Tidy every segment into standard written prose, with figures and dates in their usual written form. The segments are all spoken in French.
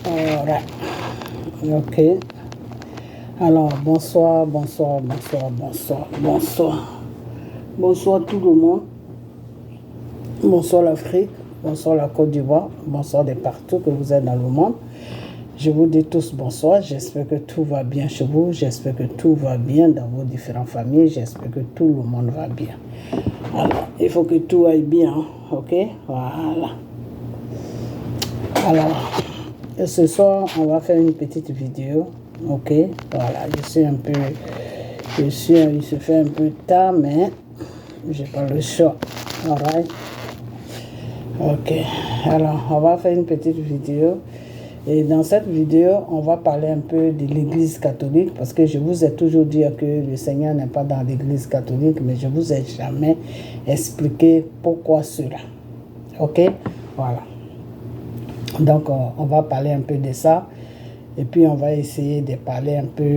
Alright. Ok. Alors, bonsoir, bonsoir, bonsoir, bonsoir, bonsoir. Bonsoir tout le monde. Bonsoir l'Afrique. Bonsoir la Côte d'Ivoire. Bonsoir de partout que vous êtes dans le monde. Je vous dis tous bonsoir. J'espère que tout va bien chez vous. J'espère que tout va bien dans vos différentes familles. J'espère que tout le monde va bien. Alors, il faut que tout aille bien. Ok? Voilà. Alors, ce soir, on va faire une petite vidéo. Ok? Voilà. Il se fait un peu tard, mais j'ai pas le choix. Alright? Ok. Alors, on va faire une petite vidéo. Et dans cette vidéo, on va parler un peu de l'Église catholique parce que je vous ai toujours dit que le Seigneur n'est pas dans l'Église catholique, mais je vous ai jamais expliqué pourquoi cela. Ok? Voilà. Donc, on va parler un peu de ça. Et puis, on va essayer de parler un peu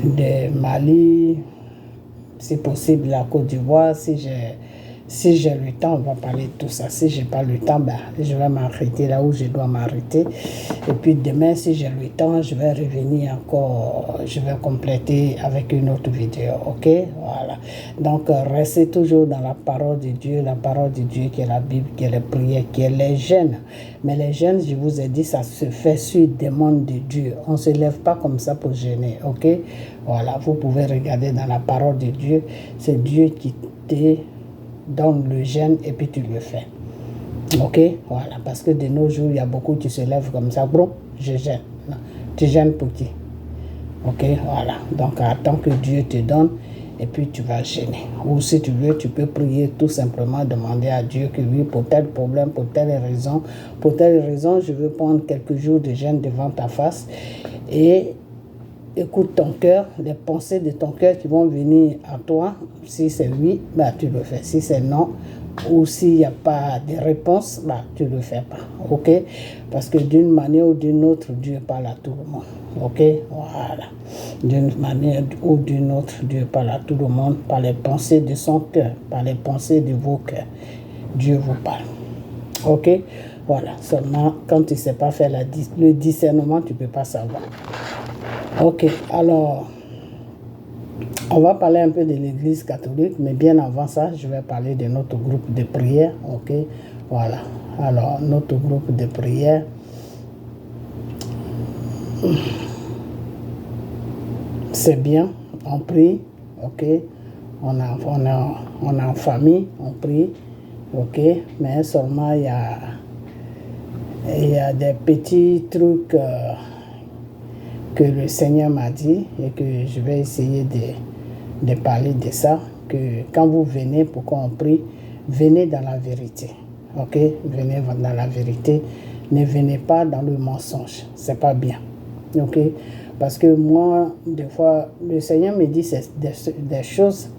de Mali, si possible, la Côte d'Ivoire. Si j'ai le temps, on va parler de tout ça. Si je n'ai pas le temps, je vais m'arrêter là où je dois m'arrêter. Et puis demain, si j'ai le temps, je vais revenir encore, je vais compléter avec une autre vidéo. Ok? Voilà. Donc, restez toujours dans la parole de Dieu qui est la Bible, qui est les prières, qui est les jeûnes. Mais les jeûnes, je vous ai dit, ça se fait sur demande de Dieu. On ne se lève pas comme ça pour jeûner. Ok? Voilà. Vous pouvez regarder dans la parole de Dieu. C'est Dieu qui te donne le jeûne et puis tu le fais. Ok? Voilà. Parce que de nos jours, il y a beaucoup qui se lèvent comme ça. Bro, je jeûne. Non. Tu jeûnes pour qui? Ok? Voilà. Donc, attends que Dieu te donne et puis tu vas jeûner. Ou si tu veux, tu peux prier tout simplement, demander à Dieu que oui, pour tel problème, pour telle raison, je veux prendre quelques jours de jeûne devant ta face et écoute ton cœur, les pensées de ton cœur qui vont venir à toi. Si c'est oui, tu le fais. Si c'est non, ou s'il n'y a pas de réponse, tu ne le fais pas. Ok? Parce que d'une manière ou d'une autre, Dieu parle à tout le monde. Ok? Voilà. D'une manière ou d'une autre, Dieu parle à tout le monde par les pensées de son cœur, par les pensées de vos cœurs. Dieu vous parle. Ok? Voilà. Seulement, quand tu ne sais pas faire le discernement, tu ne peux pas savoir. Ok, alors, on va parler un peu de l'Église catholique, mais bien avant ça, je vais parler de notre groupe de prière, ok? Voilà, alors, notre groupe de prière, c'est bien, on prie, ok? On est en famille, on prie, ok? Mais seulement, il y a des petits trucs que le Seigneur m'a dit et que je vais essayer de parler de ça, que quand vous venez pour qu'on prie, venez dans la vérité, ok? Venez dans la vérité, ne venez pas dans le mensonge, c'est pas bien, ok? Parce que moi, des fois, le Seigneur me dit des choses,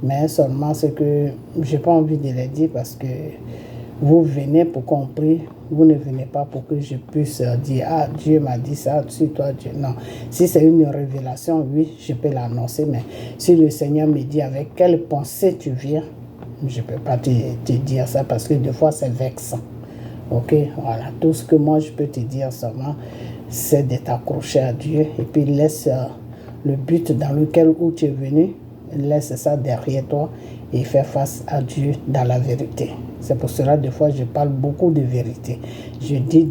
mais seulement c'est que j'ai pas envie de les dire parce que vous venez pour qu'on prie, vous ne venez pas pour que je puisse dire, ah, Dieu m'a dit ça, si toi, Dieu, non. Si c'est une révélation, oui, je peux l'annoncer, mais si le Seigneur me dit avec quelle pensée tu viens, je ne peux pas te dire ça parce que des fois, c'est vexant. Ok, voilà, tout ce que moi, je peux te dire seulement, c'est de t'accrocher à Dieu et puis laisse le but dans lequel où tu es venu, laisse ça derrière toi et fais face à Dieu dans la vérité. C'est pour cela, des fois, je parle beaucoup de vérité. Je dis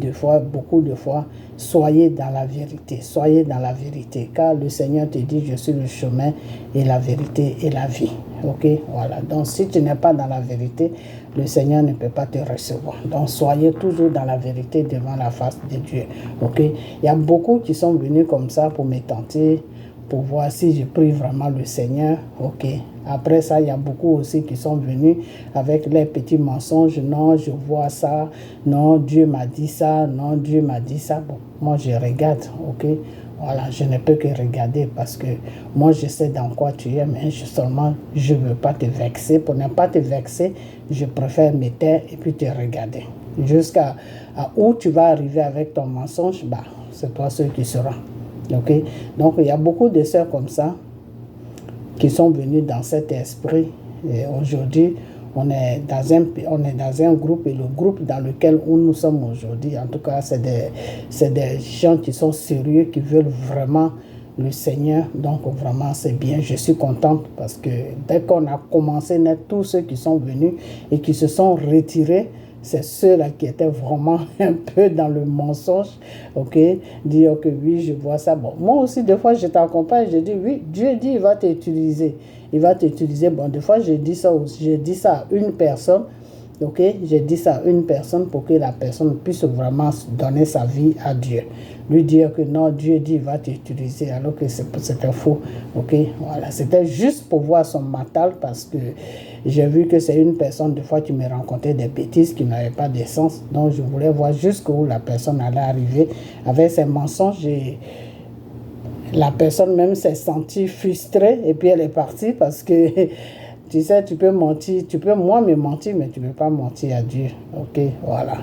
beaucoup de fois, soyez dans la vérité, soyez dans la vérité. Car le Seigneur te dit, je suis le chemin et la vérité et la vie. Ok, voilà. Donc, si tu n'es pas dans la vérité, le Seigneur ne peut pas te recevoir. Donc, soyez toujours dans la vérité devant la face de Dieu. Ok, il y a beaucoup qui sont venus comme ça pour me tenter, pour voir si je prie vraiment le Seigneur. Ok. Après ça, il y a beaucoup aussi qui sont venus avec les petits mensonges. Non, je vois ça. Non, Dieu m'a dit ça. Non, Dieu m'a dit ça. Bon, moi, je regarde. Ok. Voilà, je ne peux que regarder parce que moi, je sais dans quoi tu es, mais seulement, je ne veux pas te vexer. Pour ne pas te vexer, je préfère me taire et puis te regarder. Jusqu'à où tu vas arriver avec ton mensonge, c'est toi seul qui sera. Ok. Donc, il y a beaucoup de sœurs comme ça qui sont venus dans cet esprit. Et aujourd'hui, on est dans un groupe, et le groupe dans lequel nous sommes aujourd'hui, en tout cas, c'est des gens qui sont sérieux, qui veulent vraiment le Seigneur. Donc vraiment c'est bien, je suis contente parce que dès qu'on a commencé, tous ceux qui sont venus et qui se sont retirés, c'est ceux-là qui étaient vraiment un peu dans le mensonge, ok, dire que oui, je vois ça. Bon, moi aussi, des fois, je t'accompagne, je dis oui, Dieu dit, il va t'utiliser. Il va t'utiliser. Bon, des fois, je dis ça à une personne, ok, j'ai dit ça à une personne pour que la personne puisse vraiment donner sa vie à Dieu. Lui dire que non, Dieu dit, il va t'utiliser, alors que c'était faux, ok, voilà. C'était juste pour voir son mental, parce que j'ai vu que c'est une personne, des fois, qui me racontait des bêtises qui n'avaient pas de sens. Donc, je voulais voir jusqu'où la personne allait arriver avec ses mensonges. Et la personne même s'est sentie frustrée et puis elle est partie parce que tu sais, tu peux mentir, tu peux moi me mentir, mais tu ne peux pas mentir à Dieu. Ok, voilà.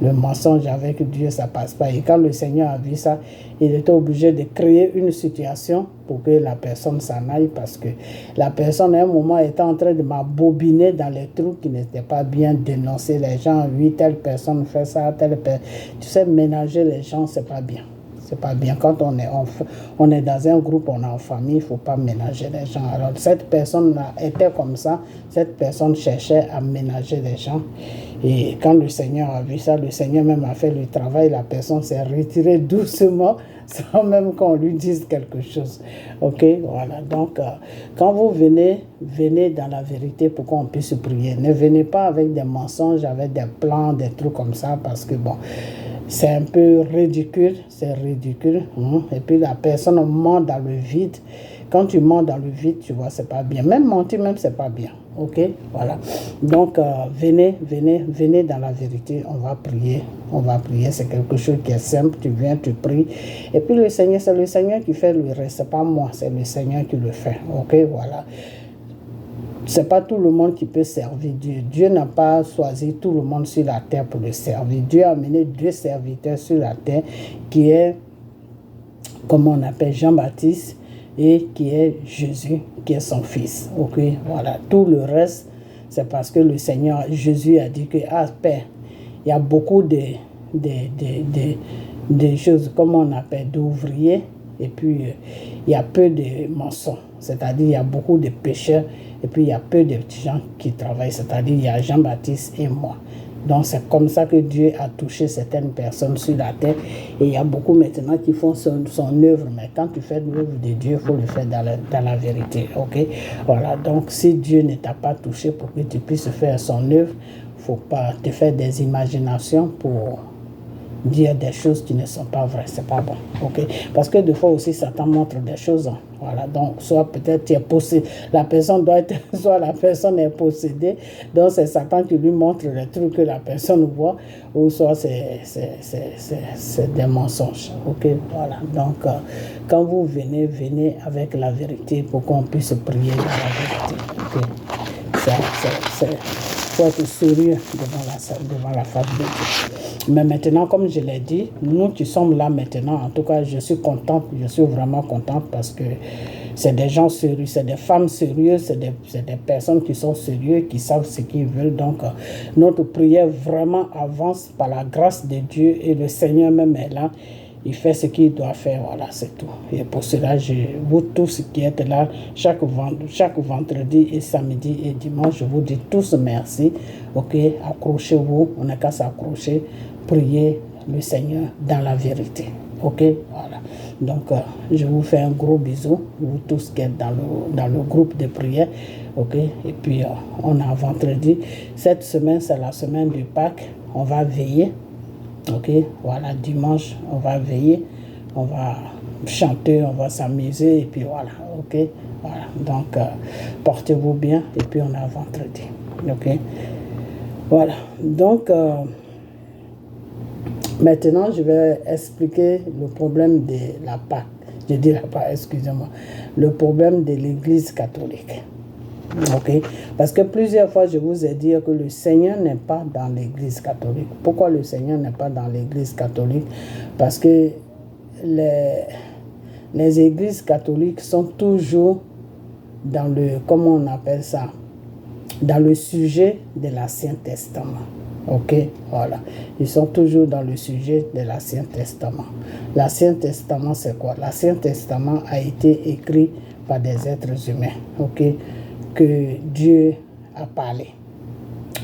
Le mensonge avec Dieu, ça ne passe pas. Et quand le Seigneur a vu ça, il était obligé de créer une situation pour que la personne s'en aille, parce que la personne, à un moment, était en train de m'abobiner dans les trucs qui n'étaient pas bien, dénoncer les gens. Oui, telle personne fait ça, telle personne. Tu sais, ménager les gens, ce n'est pas bien. C'est pas bien. Quand on est dans un groupe, on est en famille, il ne faut pas ménager les gens. Alors, cette personne-là était comme ça. Cette personne cherchait à ménager les gens. Et quand le Seigneur a vu ça, le Seigneur même a fait le travail. La personne s'est retirée doucement, sans même qu'on lui dise quelque chose. Ok, voilà. Donc, quand vous venez dans la vérité pour qu'on puisse prier. Ne venez pas avec des mensonges, avec des plans, des trucs comme ça, parce que bon, c'est un peu ridicule, c'est ridicule. Et puis la personne ment dans le vide. Quand tu mens dans le vide, tu vois, c'est pas bien. Même mentir, même, c'est pas bien. Ok, voilà. Donc, venez dans la vérité. On va prier. C'est quelque chose qui est simple. Tu viens, tu pries. Et puis le Seigneur, c'est le Seigneur qui fait le reste. C'est pas moi, c'est le Seigneur qui le fait. Ok, voilà. C'est pas tout le monde qui peut servir Dieu. Dieu n'a pas choisi tout le monde sur la terre pour le servir. Dieu a amené 2 serviteurs sur la terre, qui est, comme on appelle, Jean-Baptiste, et qui est Jésus, qui est son fils. Ok, voilà. Tout le reste, c'est parce que le Seigneur, Jésus a dit que, ah, Père, il y a beaucoup de choses, comme on appelle, d'ouvriers, et puis il y a peu de maçons. C'est-à-dire, il y a beaucoup de pécheurs, et puis il y a peu de petits gens qui travaillent. C'est-à-dire, il y a Jean-Baptiste et moi. Donc, c'est comme ça que Dieu a touché certaines personnes sur la terre. Et il y a beaucoup maintenant qui font son œuvre. Mais quand tu fais l'œuvre de Dieu, il faut le faire dans la vérité. Ok? Voilà. Donc, si Dieu ne t'a pas touché pour que tu puisses faire son œuvre, il ne faut pas te faire des imaginations pour dire des choses qui ne sont pas vraies. C'est pas bon. Ok? Parce que des fois aussi, Satan montre des choses. Voilà. Donc, soit peut-être tu es possédé. La personne doit être, soit la personne est possédée. Donc, c'est Satan qui lui montre les trucs que la personne voit. Ou soit c'est des mensonges. Ok? Voilà. Donc, quand vous venez avec la vérité pour qu'on puisse prier dans la vérité. Ok? Faut être sérieux devant la face de Dieu. Mais maintenant, comme je l'ai dit, nous qui sommes là maintenant, en tout cas, je suis contente, je suis vraiment contente, parce que c'est des gens sérieux, c'est des femmes sérieuses, c'est des personnes qui sont sérieuses, qui savent ce qu'ils veulent. Donc, notre prière vraiment avance par la grâce de Dieu, et le Seigneur même est là. Il fait ce qu'il doit faire, voilà, c'est tout. Et pour cela, vous tous qui êtes là, chaque vendredi et samedi et dimanche, je vous dis tous merci. Ok, accrochez-vous, on n'a qu'à s'accrocher, prier le Seigneur dans la vérité. Ok, voilà. Donc, je vous fais un gros bisou, vous tous qui êtes dans le groupe de prière. Ok, et puis on a vendredi. Cette semaine, c'est la semaine du Pâques, on va veiller. Ok, voilà, dimanche, on va veiller, on va chanter, on va s'amuser, et puis voilà, ok, voilà. Donc, portez-vous bien, et puis on a vendredi, ok, voilà. Donc, maintenant, je vais expliquer le problème de la Pâque. Je dis la Pâque, excusez-moi, le problème de l'Église catholique. Ok, parce que plusieurs fois je vous ai dit que le Seigneur n'est pas dans l'Église catholique. Pourquoi le Seigneur n'est pas dans l'Église catholique? Parce que les églises catholiques sont toujours dans le, comment on appelle ça, dans le sujet de l'Ancien Testament. Ok, voilà. Ils sont toujours dans le sujet de l'Ancien Testament. L'Ancien Testament, c'est quoi? L'Ancien Testament a été écrit par des êtres humains, ok, que Dieu a parlé.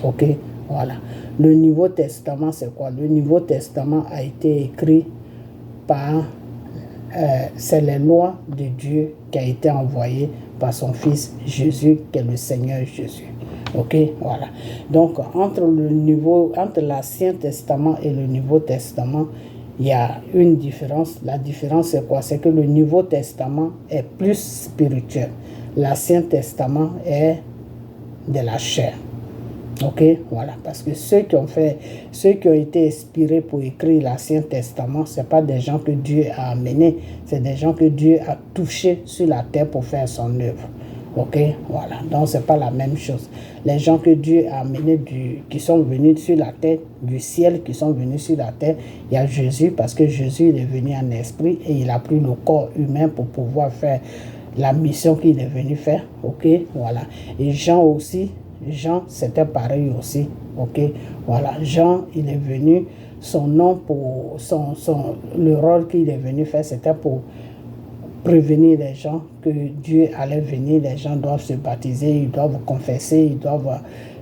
Ok, voilà. Le Nouveau Testament, c'est quoi? Le Nouveau Testament a été écrit par... c'est les lois de Dieu qui a été envoyé par son Fils Jésus, qui est le Seigneur Jésus. Ok, voilà. Donc, entre l'Ancien Testament et le Nouveau Testament, il y a une différence. La différence, c'est quoi? C'est que le Nouveau Testament est plus spirituel. L'Ancien Testament est de la chair. Ok, voilà, parce que ceux qui ont été inspirés pour écrire l'Ancien Testament, ce n'est pas des gens que Dieu a amenés, c'est des gens que Dieu a touchés sur la terre pour faire son œuvre. Ok, voilà, donc ce n'est pas la même chose. Les gens que Dieu a amenés, qui sont venus sur la terre, du ciel, qui sont venus sur la terre, il y a Jésus, parce que Jésus il est venu en esprit et il a pris le corps humain pour pouvoir faire la mission qu'il est venu faire. Ok, voilà. Et Jean aussi. Jean, c'était pareil aussi, ok, voilà, Jean, il est venu, son nom pour, le rôle qu'il est venu faire, c'était pour prévenir les gens que Dieu allait venir, les gens doivent se baptiser, ils doivent confesser,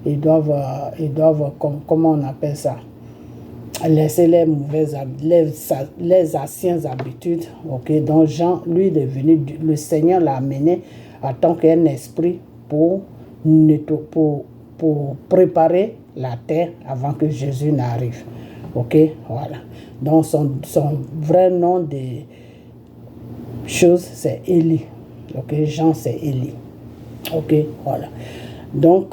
ils doivent, comment on appelle ça, laisser les mauvaises, les anciennes habitudes, ok, donc Jean, lui, il est venu, le Seigneur l'a amené en tant qu'un esprit pour préparer la terre avant que Jésus n'arrive. Ok, voilà. Donc son vrai nom de chose, c'est Élie. Ok, Jean, c'est Élie. Ok, voilà. Donc,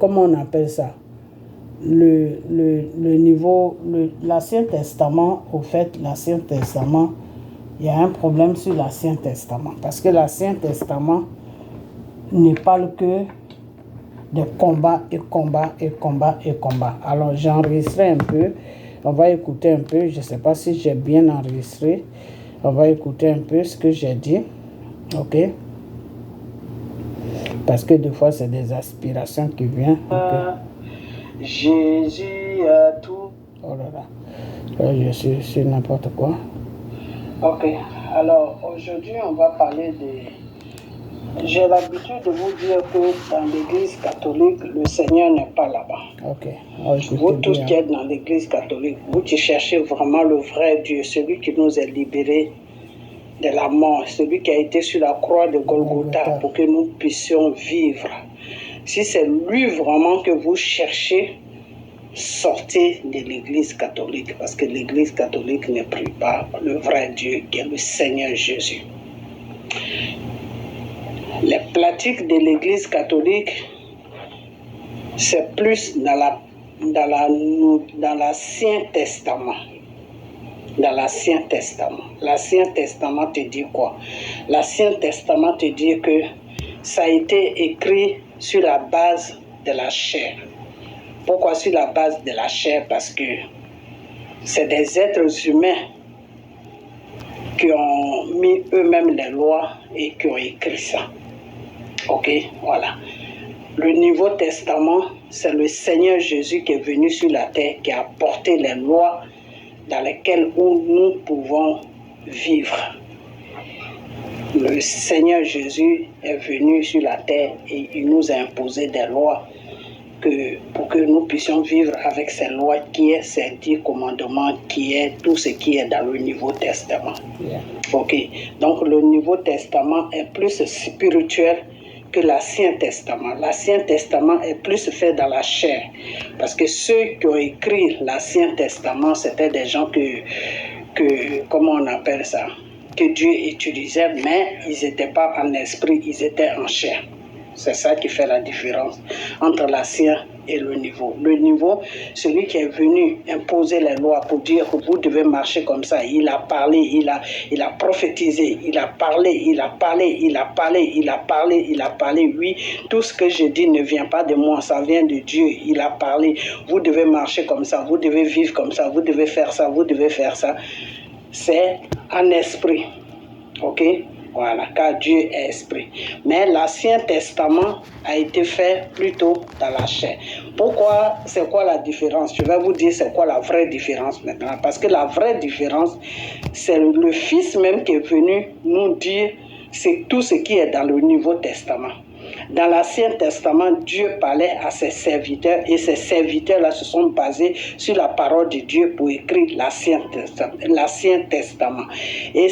comment on appelle ça? L'Ancien Testament, au fait, l'Ancien Testament, il y a un problème sur l'Ancien Testament. Parce que l'Ancien Testament ne parle que de combat et combat et combat et combat. Alors j'ai enregistré un peu, on va écouter un peu, je ne sais pas si j'ai bien enregistré, on va écouter un peu ce que j'ai dit, ok, parce que des fois c'est des aspirations qui viennent. Okay. Jésus a tout. Oh là là, je suis sur n'importe quoi. Ok, alors aujourd'hui on va parler de... J'ai l'habitude de vous dire que dans l'église catholique, le Seigneur n'est pas là-bas. Ok. Vous tous qui êtes dans l'église catholique, vous qui cherchez vraiment le vrai Dieu, celui qui nous a libérés de la mort, celui qui a été sur la croix de Golgotha pour que nous puissions vivre. Si c'est lui vraiment que vous cherchez, sortez de l'église catholique, parce que l'église catholique ne prie pas le vrai Dieu qui est le Seigneur Jésus. Les pratiques de l'église catholique, c'est plus dans l'Ancien Testament. Dans l'Ancien Testament. L'Ancien Testament te dit quoi? L'Ancien Testament te dit que ça a été écrit sur la base de la chair. Pourquoi sur la base de la chair? Parce que c'est des êtres humains qui ont mis eux-mêmes les lois et qui ont écrit ça. Ok, voilà. Le Nouveau Testament, c'est le Seigneur Jésus qui est venu sur la terre, qui a apporté les lois dans lesquelles nous pouvons vivre. Le Seigneur Jésus est venu sur la terre et il nous a imposé des lois pour que nous puissions vivre avec ces lois qui est ces 10 commandements, qui est tout ce qui est dans le Nouveau Testament. Yeah. Ok, donc le Nouveau Testament est plus spirituel que l'Ancien Testament. L'Ancien Testament est plus fait dans la chair. Parce que ceux qui ont écrit l'Ancien Testament, c'était des gens comment on appelle ça, que Dieu utilisait, mais ils n'étaient pas en esprit, ils étaient en chair. C'est ça qui fait la différence entre l'Ancien et le Nouveau. Le Nouveau, celui qui est venu imposer les lois pour dire que vous devez marcher comme ça, il a parlé, il a prophétisé, il a parlé, il a parlé, il a parlé, il a parlé, il a parlé. Oui, tout ce que je dis ne vient pas de moi, ça vient de Dieu. Il a parlé, vous devez marcher comme ça, vous devez vivre comme ça, vous devez faire ça, vous devez faire ça. C'est en esprit, ok? Voilà, car Dieu est esprit. Mais l'Ancien Testament a été fait plutôt dans la chair. Pourquoi? C'est quoi la différence? Je vais vous dire c'est quoi la vraie différence maintenant. Parce que la vraie différence, c'est le Fils même qui est venu nous dire c'est tout ce qui est dans le Nouveau Testament. Dans l'Ancien Testament, Dieu parlait à ses serviteurs et ces serviteurs-là se sont basés sur la parole de Dieu pour écrire l'Ancien Testament. Et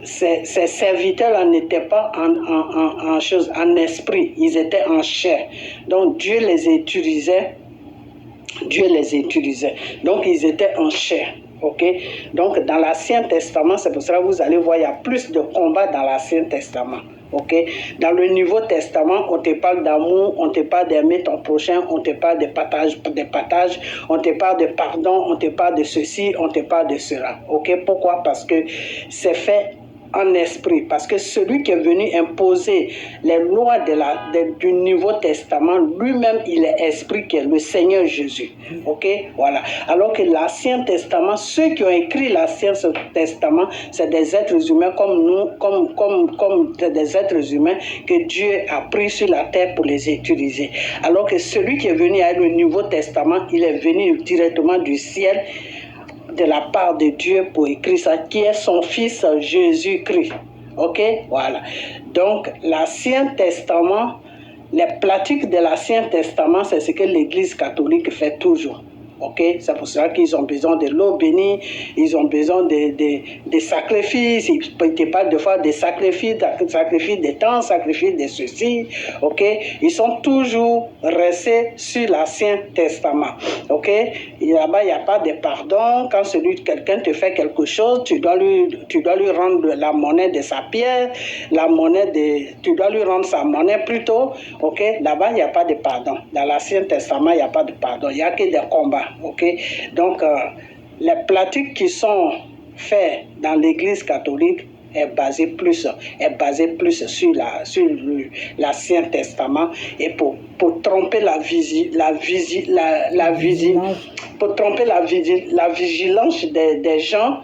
ces serviteurs-là n'étaient pas en esprit, ils étaient en chair. Donc Dieu les utilisait. Donc ils étaient en chair. Okay? Donc dans l'Ancien Testament, c'est pour ça que vous allez voir, il y a plus de combats dans l'Ancien Testament. Okay? Dans le Nouveau Testament, on te parle d'amour, on te parle d'aimer ton prochain, on te parle de partage, on te parle de pardon, on te parle de ceci, on te parle de cela. Okay? Pourquoi? Parce que c'est fait en esprit, parce que celui qui est venu imposer les lois du Nouveau Testament, lui-même, il est esprit, qui est le Seigneur Jésus. Ok, voilà. Alors que l'Ancien Testament, ceux qui ont écrit l'Ancien Testament, c'est des êtres humains comme nous, comme des êtres humains que Dieu a pris sur la terre pour les utiliser. Alors que celui qui est venu avec le Nouveau Testament, il est venu directement du ciel, de la part de Dieu pour écrire ça, qui est son Fils Jésus-Christ. Ok, voilà. Donc, l'Ancien Testament, les pratiques de l'Ancien Testament, c'est ce que l'Église catholique fait toujours. Ok, c'est pour cela qu'ils ont besoin de l'eau bénie, ils ont besoin de sacrifices, ils te parlent de faire des sacrifices de temps, sacrifices de ceci. Ok, ils sont toujours restés sur l'Ancien Testament. Ok, et là-bas il n'y a pas de pardon. Quand quelqu'un te fait quelque chose, tu dois lui rendre la monnaie de sa pierre, tu dois lui rendre sa monnaie plutôt. Ok, là-bas il n'y a pas de pardon. Dans l'Ancien Testament il n'y a pas de pardon, il n'y a que des combats. Okay? Donc, les pratiques qui sont faites dans l'Église catholique est basée plus sur l'Ancien Testament et pour tromper la vigilance des gens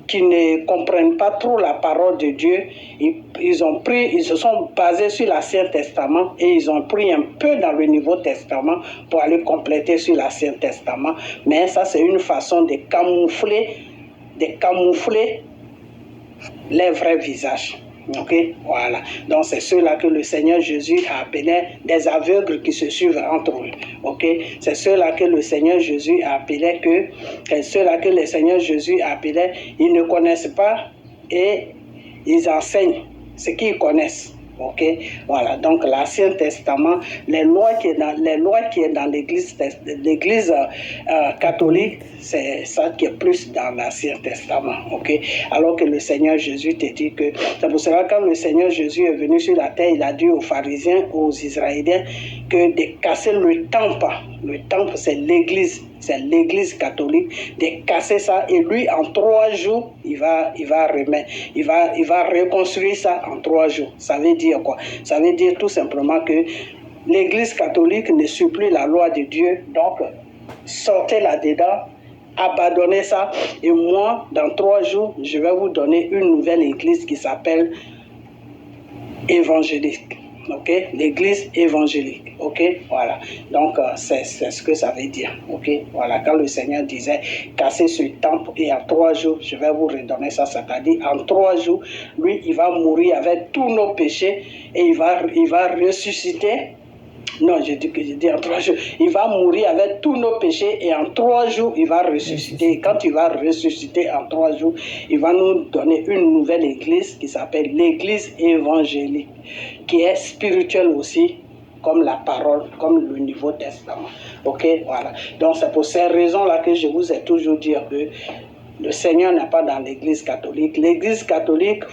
qui ne comprennent pas trop la parole de Dieu. Ils se sont basés sur l'Ancien Testament et ils ont pris un peu dans le Nouveau Testament pour aller compléter sur l'Ancien Testament. Mais ça, c'est une façon de camoufler les vrais visages. Ok, voilà. Donc c'est ceux-là que le Seigneur Jésus a appelé des aveugles qui se suivent entre eux. Ok, c'est ceux-là que le Seigneur Jésus a appelé ils ne connaissent pas et ils enseignent ce qu'ils connaissent. Ok, voilà. Donc l'Ancien Testament, les lois qui est dans l'Église catholique, c'est ça qui est plus dans l'Ancien Testament. Ok, alors que le Seigneur Jésus te dit que c'est pour cela que quand le Seigneur Jésus est venu sur la terre, il a dit aux pharisiens, aux Israéliens, que de casser le temple. Le temple, c'est l'Église catholique, de casser ça, et lui en 3 jours il va reconstruire ça en 3 jours. Ça veut dire quoi? Ça veut dire tout simplement que l'Église catholique ne suit plus la loi de Dieu, donc sortez là-dedans, abandonnez ça, et moi dans 3 jours je vais vous donner une nouvelle église qui s'appelle évangélique. Ok, l'église évangélique. Ok, voilà. Donc c'est ce que ça veut dire. Ok, voilà. Quand le Seigneur disait casser ce temple et en 3 jours je vais vous redonner ça, c'est-à-dire en 3 jours, lui il va mourir avec tous nos péchés et il va ressusciter. Non, je dis en 3 jours. Il va mourir avec tous nos péchés et en 3 jours, il va ressusciter. Et quand il va ressusciter en 3 jours, il va nous donner une nouvelle église qui s'appelle l'église évangélique, qui est spirituelle aussi, comme la parole, comme le Nouveau Testament. Ok, voilà. Donc c'est pour ces raisons-là que je vous ai toujours dit que le Seigneur n'est pas dans l'église catholique. L'église catholique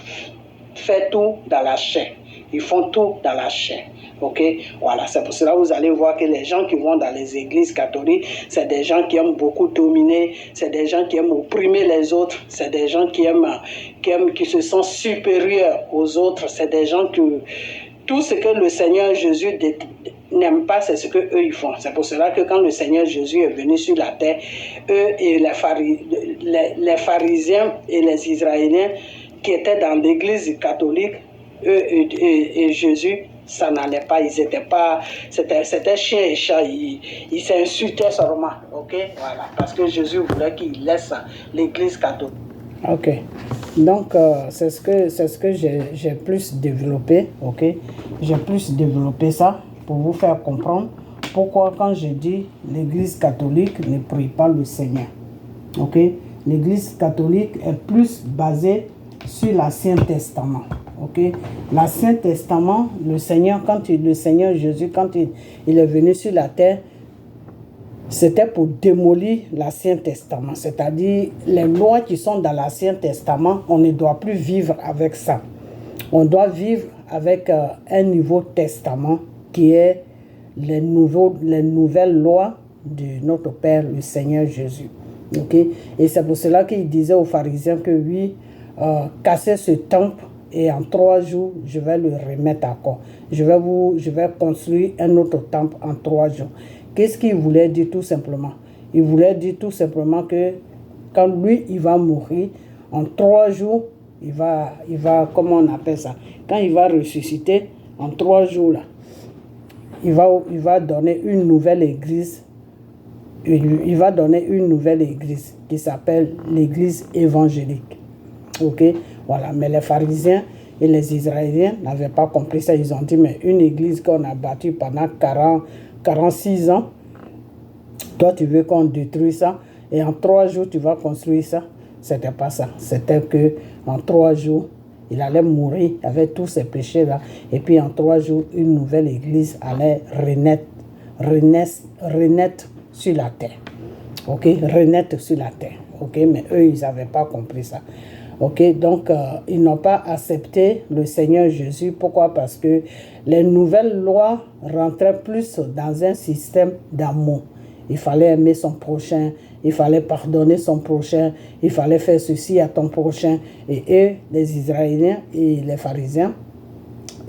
fait tout dans la chair. Ils font tout dans la chair. Ok, voilà, c'est pour cela que vous allez voir que les gens qui vont dans les églises catholiques, c'est des gens qui aiment beaucoup dominer, c'est des gens qui aiment opprimer les autres, c'est des gens qui se sentent supérieurs aux autres, c'est des gens qui tout ce que le Seigneur Jésus n'aime pas, c'est ce qu'eux ils font. C'est pour cela que quand le Seigneur Jésus est venu sur la terre, eux et les pharisiens et les Israéliens qui étaient dans l'église catholique, eux et Jésus, ça n'allait pas, ils étaient pas, c'était chien et chat, ils s'insultaient seulement, ok, voilà, parce que Jésus voulait qu'il laisse l'église catholique. Ok, donc c'est ce que j'ai plus développé, ok, j'ai plus développé ça pour vous faire comprendre pourquoi quand je dis l'église catholique ne prie pas le Seigneur, ok, l'église catholique est plus basée sur l'Ancien Testament. Ok, l'Ancien Testament, le Seigneur Jésus, quand il est venu sur la terre, c'était pour démolir l'Ancien Testament. C'est-à-dire, les lois qui sont dans l'Ancien Testament, on ne doit plus vivre avec ça. On doit vivre avec un nouveau testament qui est les nouvelles lois de notre Père, le Seigneur Jésus. Ok, et c'est pour cela qu'il disait aux pharisiens que oui, cassez ce temple et en 3 jours, je vais le remettre à corps. Je vais construire un autre temple en 3 jours. Qu'est-ce qu'il voulait dire tout simplement? Il voulait dire tout simplement que quand lui, il va mourir, en 3 jours, il va, comment on appelle ça? Quand il va ressusciter, en 3 jours, là, il va donner une nouvelle église. Il va donner une nouvelle église qui s'appelle l'église évangélique. Ok, voilà. Mais les pharisiens et les Israéliens n'avaient pas compris ça. Ils ont dit, mais une église qu'on a bâtie pendant 46 ans, toi tu veux qu'on détruise ça et en 3 jours tu vas construire ça. C'était pas ça. C'était que en 3 jours, il allait mourir avec tous ces péchés-là. Et puis en 3 jours, une nouvelle église allait renaître sur la terre. Ok, renaître sur la terre. Ok, mais eux, ils n'avaient pas compris ça. Ok, donc ils n'ont pas accepté le Seigneur Jésus. Pourquoi? Parce que les nouvelles lois rentraient plus dans un système d'amour. Il fallait aimer son prochain, il fallait pardonner son prochain, il fallait faire ceci à ton prochain. Et eux, les Israéliens et les pharisiens,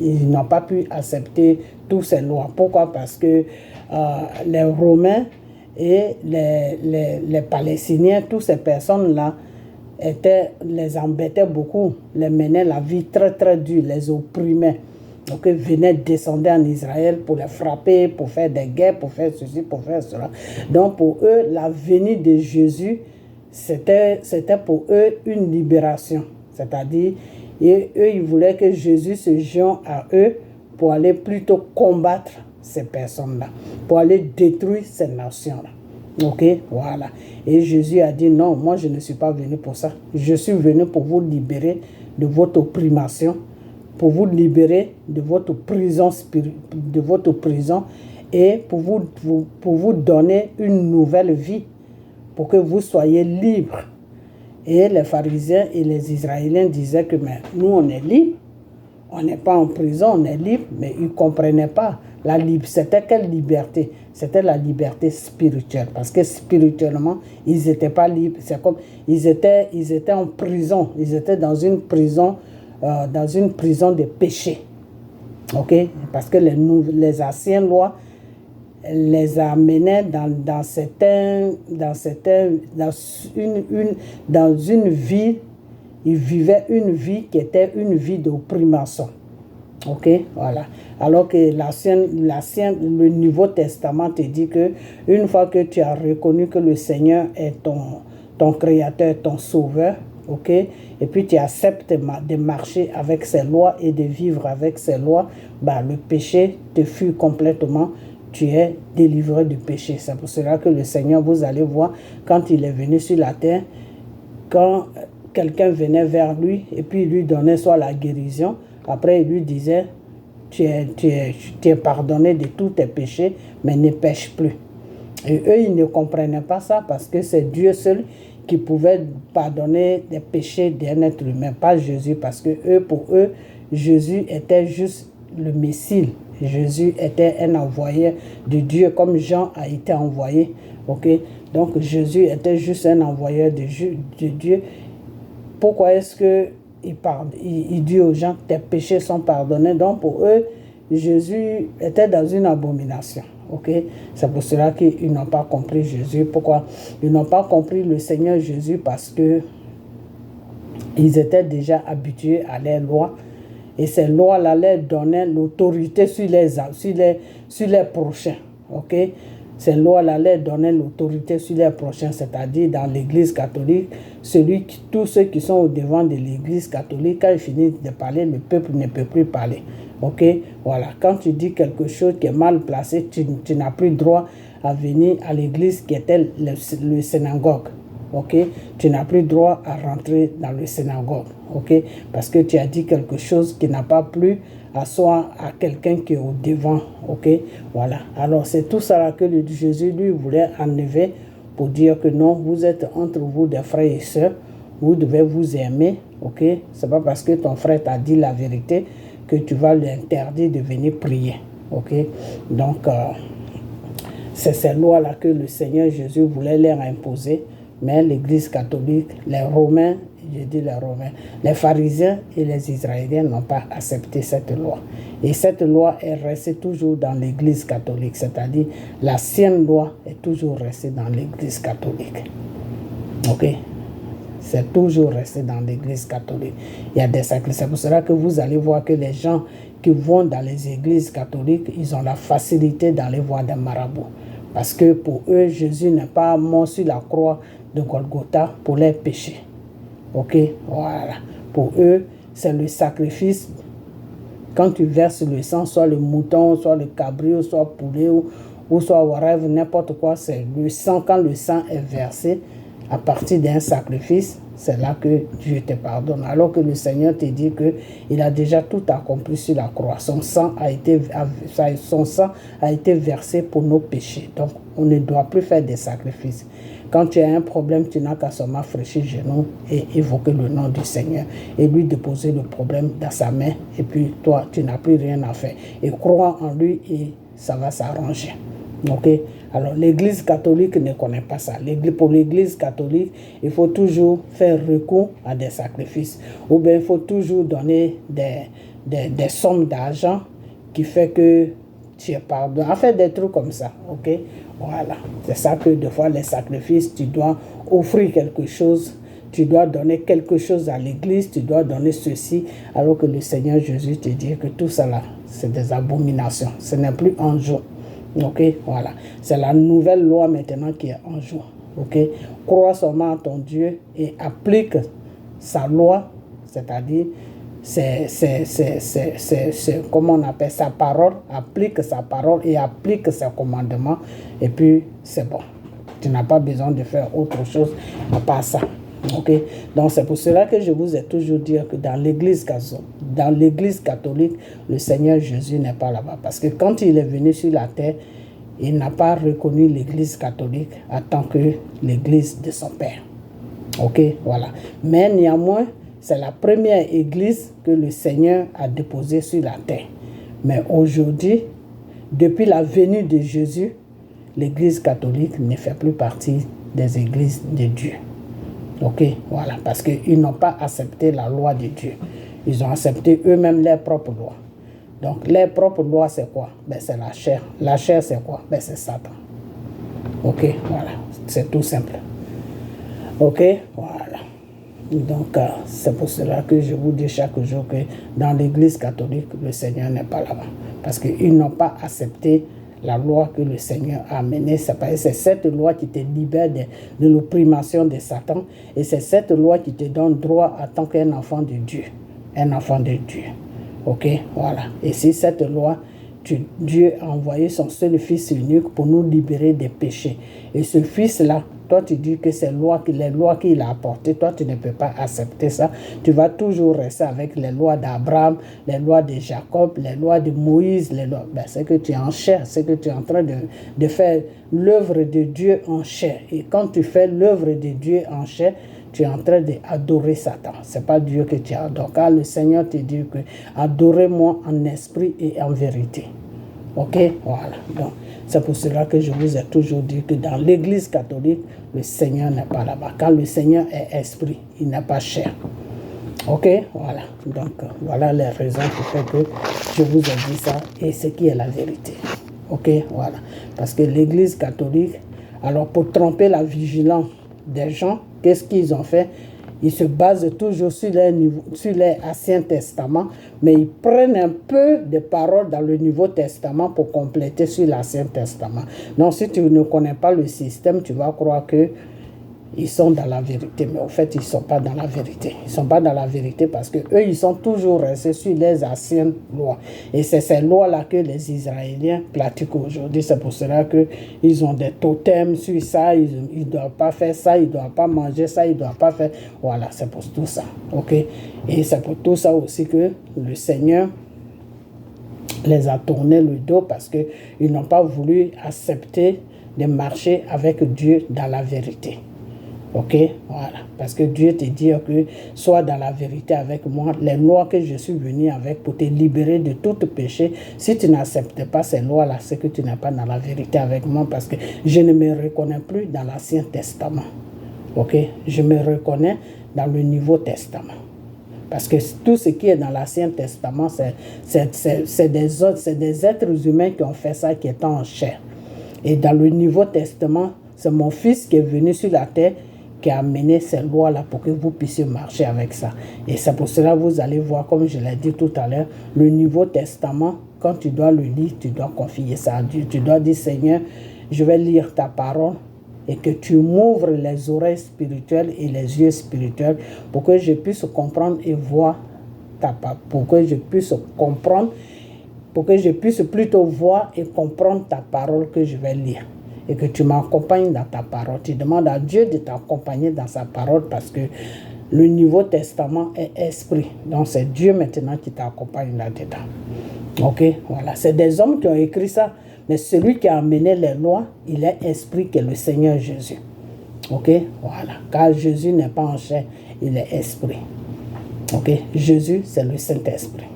ils n'ont pas pu accepter toutes ces lois. Pourquoi? Parce que les Romains et les Palestiniens, toutes ces personnes-là, les embêtaient beaucoup, les menaient la vie très très dure, les opprimaient. Donc ils venaient descendre en Israël pour les frapper, pour faire des guerres, pour faire ceci, pour faire cela. Donc pour eux, la venue de Jésus, c'était pour eux une libération. C'est-à-dire, eux, ils voulaient que Jésus se joigne à eux pour aller plutôt combattre ces personnes-là, pour aller détruire ces nations-là. Ok, voilà. Et Jésus a dit non, moi je ne suis pas venu pour ça. Je suis venu pour vous libérer de votre opprimation, pour vous libérer de votre prison et pour vous donner une nouvelle vie, pour que vous soyez libres. Et les pharisiens et les Israéliens disaient que mais nous on est libres, on n'est pas en prison, on est libre, mais ils ne comprenaient pas. C'était quelle liberté? C'était la liberté spirituelle. Parce que spirituellement, ils n'étaient pas libres. C'est comme ils étaient en prison. Ils étaient dans une prison de péché. Ok? Parce que les anciennes lois les amenaient dans une vie. Ils vivaient une vie qui était une vie d'opprimation. Ok, voilà. Alors que le Nouveau Testament te dit que une fois que tu as reconnu que le Seigneur est ton Créateur, ton Sauveur, ok, et puis tu acceptes de marcher avec ses lois et de vivre avec ses lois, bah, le péché te fuit complètement. Tu es délivré du péché. C'est pour cela que le Seigneur, vous allez voir, quand il est venu sur la terre, quand quelqu'un venait vers lui et puis il lui donnait soit la guérison, après il lui disait tu es pardonné de tous tes péchés, mais ne pêche plus. Et eux, ils ne comprenaient pas ça parce que c'est Dieu seul qui pouvait pardonner les péchés d'un être humain, pas Jésus, parce que pour eux, Jésus était juste le Messie. Jésus était un envoyé de Dieu, comme Jean a été envoyé. Ok, donc Jésus était juste un envoyé de Dieu. Pourquoi est-ce que il dit aux gens tes péchés sont pardonnés? Donc pour eux, Jésus était dans une abomination. Ok, c'est pour cela qu'ils n'ont pas compris Jésus. Pourquoi? Ils n'ont pas compris le Seigneur Jésus parce que Ils étaient déjà habitués à les lois. Et ces lois-là leur donnaient l'autorité sur les prochains. Ok? Ces lois-là leur donnaient l'autorité sur les prochains, c'est-à-dire dans l'Église catholique, tous ceux qui sont au devant de l'Église catholique, quand ils finissent de parler, le peuple ne peut plus parler. Ok? Voilà. Quand tu dis quelque chose qui est mal placé, tu n'as plus droit à venir à l'Église qui était le synagogue. Ok, tu n'as plus droit à rentrer dans le synagogue, ok, parce que tu as dit quelque chose qui n'a pas plu à quelqu'un qui est au devant, ok, voilà. Alors c'est tout ça que Jésus lui voulait enlever pour dire que non, vous êtes entre vous des frères et sœurs, vous devez vous aimer, ok. C'est pas parce que ton frère t'a dit la vérité que tu vas lui interdire de venir prier, ok. Donc c'est ces lois-là que le Seigneur Jésus voulait leur imposer. Mais l'Église catholique, les Romains, les pharisiens et les Israéliens n'ont pas accepté cette loi. Et cette loi est restée toujours dans l'Église catholique, c'est-à-dire l'ancienne loi est toujours restée dans l'Église catholique. Ok? C'est toujours resté dans l'Église catholique. Il y a des sacrifices. C'est pour cela que vous allez voir que les gens qui vont dans les églises catholiques, ils ont la facilité d'aller voir des marabouts. Parce que pour eux, Jésus n'est pas mort sur la croix de Golgotha pour les péchés. Ok, voilà. Pour eux, c'est le sacrifice. Quand tu verses le sang, soit le mouton, soit le cabrio, soit poulet, ou soit whatever, n'importe quoi, c'est le sang. Quand le sang est versé à partir d'un sacrifice, c'est là que Dieu te pardonne. Alors que le Seigneur te dit qu'il a déjà tout accompli sur la croix. Son sang a été versé pour nos péchés. Donc, on ne doit plus faire des sacrifices. Quand tu as un problème, tu n'as qu'à seulement fraîchir les genoux et évoquer le nom du Seigneur et lui déposer le problème dans sa main. Et puis, toi, tu n'as plus rien à faire. Et crois en lui et ça va s'arranger. Ok? Alors, l'Église catholique ne connaît pas ça. Pour l'Église catholique, il faut toujours faire recours à des sacrifices. Ou bien, il faut toujours donner des sommes d'argent qui fait que tu es pardonné. En fait, des trucs comme ça. Ok? Voilà. C'est ça que des fois, les sacrifices, tu dois offrir quelque chose. Tu dois donner quelque chose à l'Église. Tu dois donner ceci. Alors que le Seigneur Jésus te dit que tout ça là, c'est des abominations. Ce n'est plus en jour. Ok, voilà. C'est la nouvelle loi maintenant qui est en jour. Ok, crois seulement à ton Dieu et applique sa loi, c'est-à-dire comment on appelle sa parole, applique sa parole et applique ses commandements et puis c'est bon. Tu n'as pas besoin de faire autre chose à part ça. Ok, donc c'est pour cela que je vous ai toujours dit que dans l'Église catholique, le Seigneur Jésus n'est pas là-bas. Parce que quand il est venu sur la terre, il n'a pas reconnu l'Église catholique en tant que l'Église de son Père. Ok, voilà. Mais néanmoins, c'est la première Église que le Seigneur a déposée sur la terre. Mais aujourd'hui, depuis la venue de Jésus, l'Église catholique ne fait plus partie des Églises de Dieu. Ok, voilà, parce qu'ils n'ont pas accepté la loi de Dieu. Ils ont accepté eux-mêmes leurs propres lois. Donc, leurs propres lois, c'est quoi? Ben, c'est la chair. La chair, c'est quoi? Ben, c'est Satan. Ok, voilà, c'est tout simple. Ok, voilà. Donc, c'est pour cela que je vous dis chaque jour que dans l'Église catholique, le Seigneur n'est pas là-bas. Parce qu'ils n'ont pas accepté la loi que le Seigneur a amenée. C'est cette loi qui te libère de l'opprimation de Satan. Et c'est cette loi qui te donne droit en tant qu'un enfant de Dieu. Un enfant de Dieu. Ok, voilà. Et c'est cette loi, Dieu a envoyé son seul Fils unique pour nous libérer des péchés. Et ce Fils-là, toi tu dis que c'est les lois qu'il a apportées, toi tu ne peux pas accepter ça. Tu vas toujours rester avec les lois d'Abraham, les lois de Jacob, les lois de Moïse, c'est que tu es en chair, c'est que tu es en train de faire l'œuvre de Dieu en chair. Et quand tu fais l'œuvre de Dieu en chair, tu es en train d'adorer Satan. Ce n'est pas Dieu que tu adores. Car le Seigneur te dit que adorez-moi en esprit et en vérité. Ok, voilà. Donc, c'est pour cela que je vous ai toujours dit que dans l'Église catholique, le Seigneur n'est pas là-bas. Quand le Seigneur est esprit, il n'est pas chair. Ok, voilà. Donc, voilà les raisons qui font que je vous ai dit ça et ce qui est la vérité. Ok, voilà. Parce que l'Église catholique, alors pour tromper la vigilance des gens, qu'est-ce qu'ils ont fait? Ils se basent toujours sur les Anciens Testaments, mais ils prennent un peu de paroles dans le Nouveau Testament pour compléter sur l'Ancien Testament. Donc, si tu ne connais pas le système, tu vas croire que ils sont dans la vérité, mais en fait, ils ne sont pas dans la vérité. Ils ne sont pas dans la vérité parce qu'eux, ils sont toujours restés sur les anciennes lois. Et c'est ces lois-là que les Israéliens pratiquent aujourd'hui. C'est pour cela qu'ils ont des totems sur ça. Ils ne doivent pas faire ça, ils ne doivent pas manger ça, ils ne doivent pas faire... Voilà, c'est pour tout ça. OK? Et c'est pour tout ça aussi que le Seigneur les a tourné le dos parce qu'ils n'ont pas voulu accepter de marcher avec Dieu dans la vérité. Ok, voilà. Parce que Dieu te dit que sois dans la vérité avec moi. Les lois que je suis venu avec pour te libérer de tout péché. Si tu n'acceptes pas ces lois-là, c'est que tu n'es pas dans la vérité avec moi parce que je ne me reconnais plus dans l'Ancien Testament. Ok, je me reconnais dans le Nouveau Testament. Parce que tout ce qui est dans l'Ancien Testament, c'est des êtres humains qui ont fait ça, qui étaient en chair. Et dans le Nouveau Testament, c'est mon Fils qui est venu sur la terre qui a amené ces lois-là pour que vous puissiez marcher avec ça. Et c'est pour cela que vous allez voir, comme je l'ai dit tout à l'heure, le Nouveau Testament, quand tu dois le lire, tu dois confier ça à Dieu. Tu dois dire, Seigneur, je vais lire ta parole et que tu m'ouvres les oreilles spirituelles et les yeux spirituels pour que je puisse comprendre et voir ta parole, pour que je puisse comprendre, pour que je puisse plutôt voir et comprendre ta parole que je vais lire. Et que tu m'accompagnes dans ta parole. Tu demandes à Dieu de t'accompagner dans sa parole parce que le Nouveau Testament est esprit. Donc c'est Dieu maintenant qui t'accompagne là-dedans. Ok, voilà. C'est des hommes qui ont écrit ça. Mais celui qui a amené les lois, il est esprit qui est le Seigneur Jésus. Ok, voilà. Car Jésus n'est pas en chair, il est esprit. Ok, Jésus c'est le Saint-Esprit.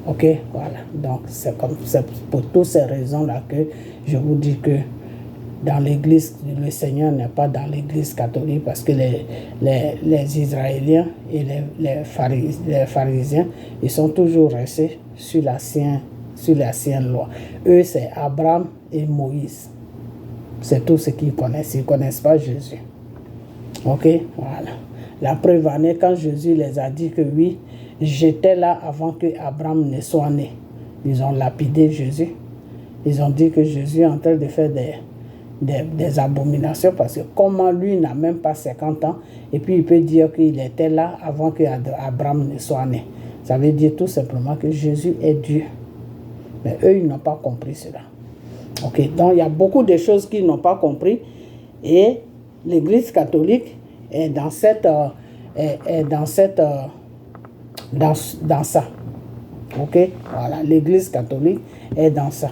Ok, voilà. Donc c'est pour toutes ces raisons-là que je vous dis que dans l'église, le Seigneur n'est pas dans l'église catholique parce que les Israéliens et les pharisiens, ils sont toujours restés sur l'ancienne loi. Eux, c'est Abraham et Moïse. C'est tout ce qu'ils connaissent. Ils ne connaissent pas Jésus. Ok, voilà. La preuve en est quand Jésus les a dit que oui, j'étais là avant que Abraham ne soit né. Ils ont lapidé Jésus. Ils ont dit que Jésus est en train de faire des abominations parce que comment lui n'a même pas 50 ans et puis il peut dire qu'il était là avant que Abraham ne soit né. Ça veut dire tout simplement que Jésus est Dieu. Mais eux, ils n'ont pas compris cela. Ok, donc il y a beaucoup de choses qu'ils n'ont pas compris et l'Église catholique est dans ça. Ok, voilà, l'Église catholique est dans ça.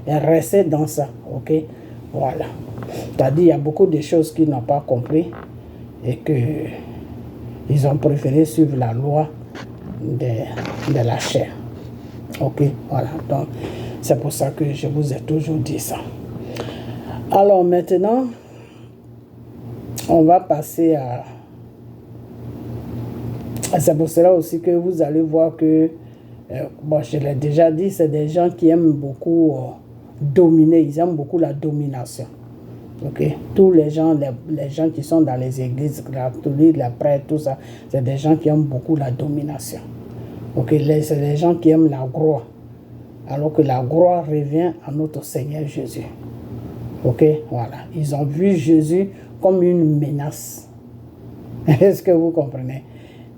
Elle reste dans ça. Ok. Voilà. C'est-à-dire, il y a beaucoup de choses qu'ils n'ont pas compris et qu'ils ont préféré suivre la loi de la chair. Ok, voilà. Donc, c'est pour ça que je vous ai toujours dit ça. Alors maintenant, on va passer à... C'est pour cela aussi que vous allez voir que, bon, je l'ai déjà dit, c'est des gens qui aiment beaucoup... dominer, ils aiment beaucoup la domination. Ok, tous les gens qui sont dans les églises catholiques, les prêtres, tout ça, c'est des gens qui aiment beaucoup la domination. Ok, c'est des gens qui aiment la gloire, alors que la gloire revient à notre Seigneur Jésus. Ok, voilà, ils ont vu Jésus comme une menace. Est-ce que vous comprenez?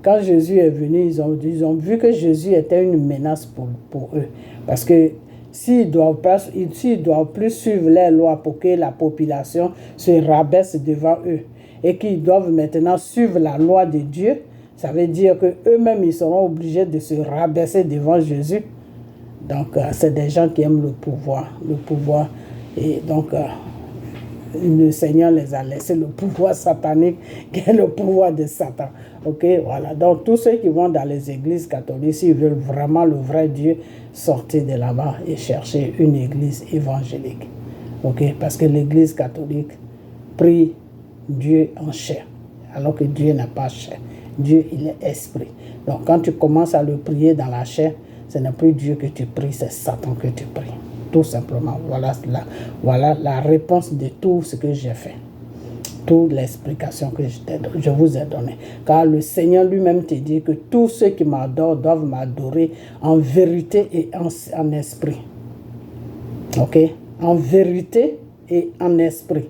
Quand Jésus est venu, ils ont vu que Jésus était une menace pour eux, parce que s'ils doivent plus suivre les lois pour que la population se rabaisse devant eux et qu'ils doivent maintenant suivre la loi de Dieu, ça veut dire qu'eux-mêmes, ils seront obligés de se rabaisser devant Jésus. Donc, c'est des gens qui aiment le pouvoir. Et donc, le Seigneur les a laissé le pouvoir satanique qui est le pouvoir de Satan. Ok, voilà. Donc, tous ceux qui vont dans les églises catholiques, s'ils veulent vraiment le vrai Dieu, sortez de là-bas et cherchez une église évangélique. Ok, parce que l'église catholique prie Dieu en chair, alors que Dieu n'est pas chair. Dieu, il est esprit. Donc, quand tu commences à le prier dans la chair, ce n'est plus Dieu que tu pries, c'est Satan que tu pries. Tout simplement. Voilà la réponse de tout ce que j'ai fait. toute l'explication que je vous ai donnée. Car le Seigneur lui-même te dit que tous ceux qui m'adorent doivent m'adorer en vérité et en esprit. Ok? En vérité et en esprit.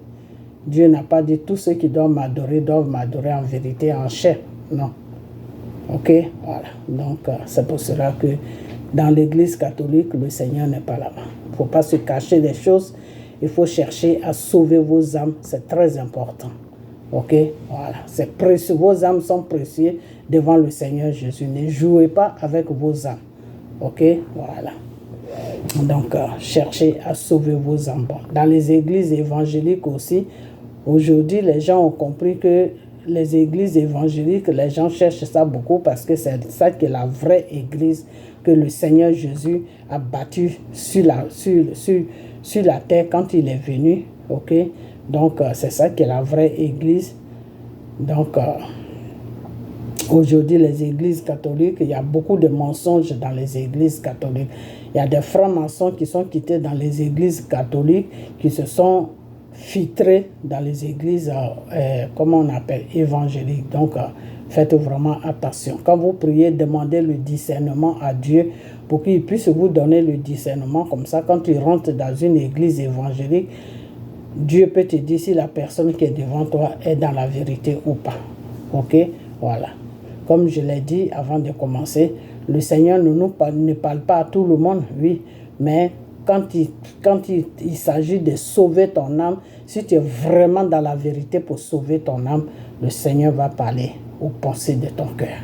Dieu n'a pas dit tous ceux qui doivent m'adorer en vérité et en chair. Non. Ok? Voilà. Donc, c'est pour cela que dans l'Église catholique, le Seigneur n'est pas là-bas. Il ne faut pas se cacher des choses. Il faut chercher à sauver vos âmes. C'est très important. Ok? Voilà. C'est précieux. Vos âmes sont précieuses devant le Seigneur Jésus. Ne jouez pas avec vos âmes. Ok? Voilà. Donc, cherchez à sauver vos âmes. Bon, dans les églises évangéliques aussi, aujourd'hui, les gens ont compris que les églises évangéliques, les gens cherchent ça beaucoup parce que c'est ça qui est la vraie église que le Seigneur Jésus a bâtie sur la terre quand il est venu. Ok? Donc, c'est ça qui est la vraie église. Donc, aujourd'hui, les églises catholiques, il y a beaucoup de mensonges dans les églises catholiques. Il y a des francs-maçons qui sont quittés dans les églises catholiques, qui se sont filtrés dans les églises, comment on appelle, évangéliques. Donc, faites vraiment attention. Quand vous priez, demandez le discernement à Dieu pour qu'il puisse vous donner le discernement. Comme ça, quand tu rentres dans une église évangélique, Dieu peut te dire si la personne qui est devant toi est dans la vérité ou pas. Ok? Voilà. Comme je l'ai dit avant de commencer, le Seigneur ne parle pas à tout le monde, oui, mais quand il s'agit de sauver ton âme, si tu es vraiment dans la vérité pour sauver ton âme, le Seigneur va parler aux pensées de ton cœur.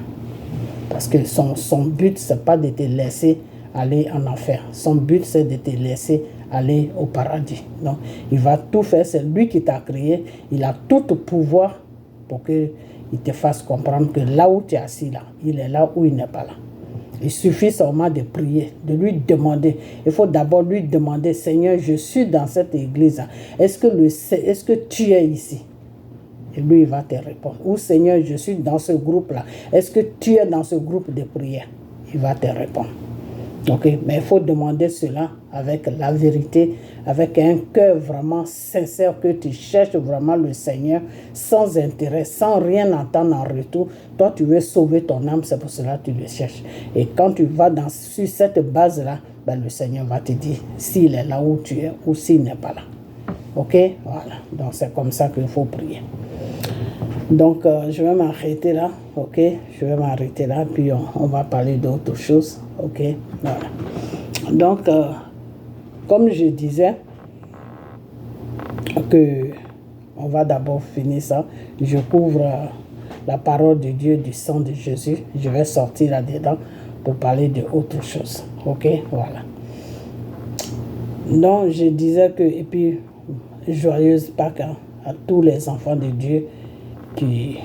Parce que son but, ce n'est pas de te laisser aller en enfer. Son but, c'est de te laisser aller au paradis. Donc, il va tout faire. C'est lui qui t'a créé. Il a tout le pouvoir pour qu'il te fasse comprendre que là où tu es assis, là, il est là où il n'est pas là. Il suffit seulement de prier, de lui demander. Il faut d'abord lui demander, Seigneur, je suis dans cette église. Est-ce que tu es ici? Et lui, il va te répondre. Ou Seigneur, je suis dans ce groupe-là. Est-ce que tu es dans ce groupe de prière? Il va te répondre. Ok, mais il faut demander cela avec la vérité, avec un cœur vraiment sincère, que tu cherches vraiment le Seigneur sans intérêt, sans rien attendre en retour. Toi, tu veux sauver ton âme, c'est pour cela que tu le cherches. Et quand tu vas sur cette base-là, ben, le Seigneur va te dire s'il est là où tu es ou s'il n'est pas là. Ok, voilà. Donc, c'est comme ça qu'il faut prier. Donc, je vais m'arrêter là, ok? Je vais m'arrêter là, puis on va parler d'autre chose, ok? Voilà. Donc, comme je disais, on va d'abord finir ça. Je couvre la parole de Dieu, du sang de Jésus. Je vais sortir là-dedans pour parler d'autre chose, ok? Voilà. Donc, je disais que, et puis, joyeuse Pâques à tous les enfants de Dieu qui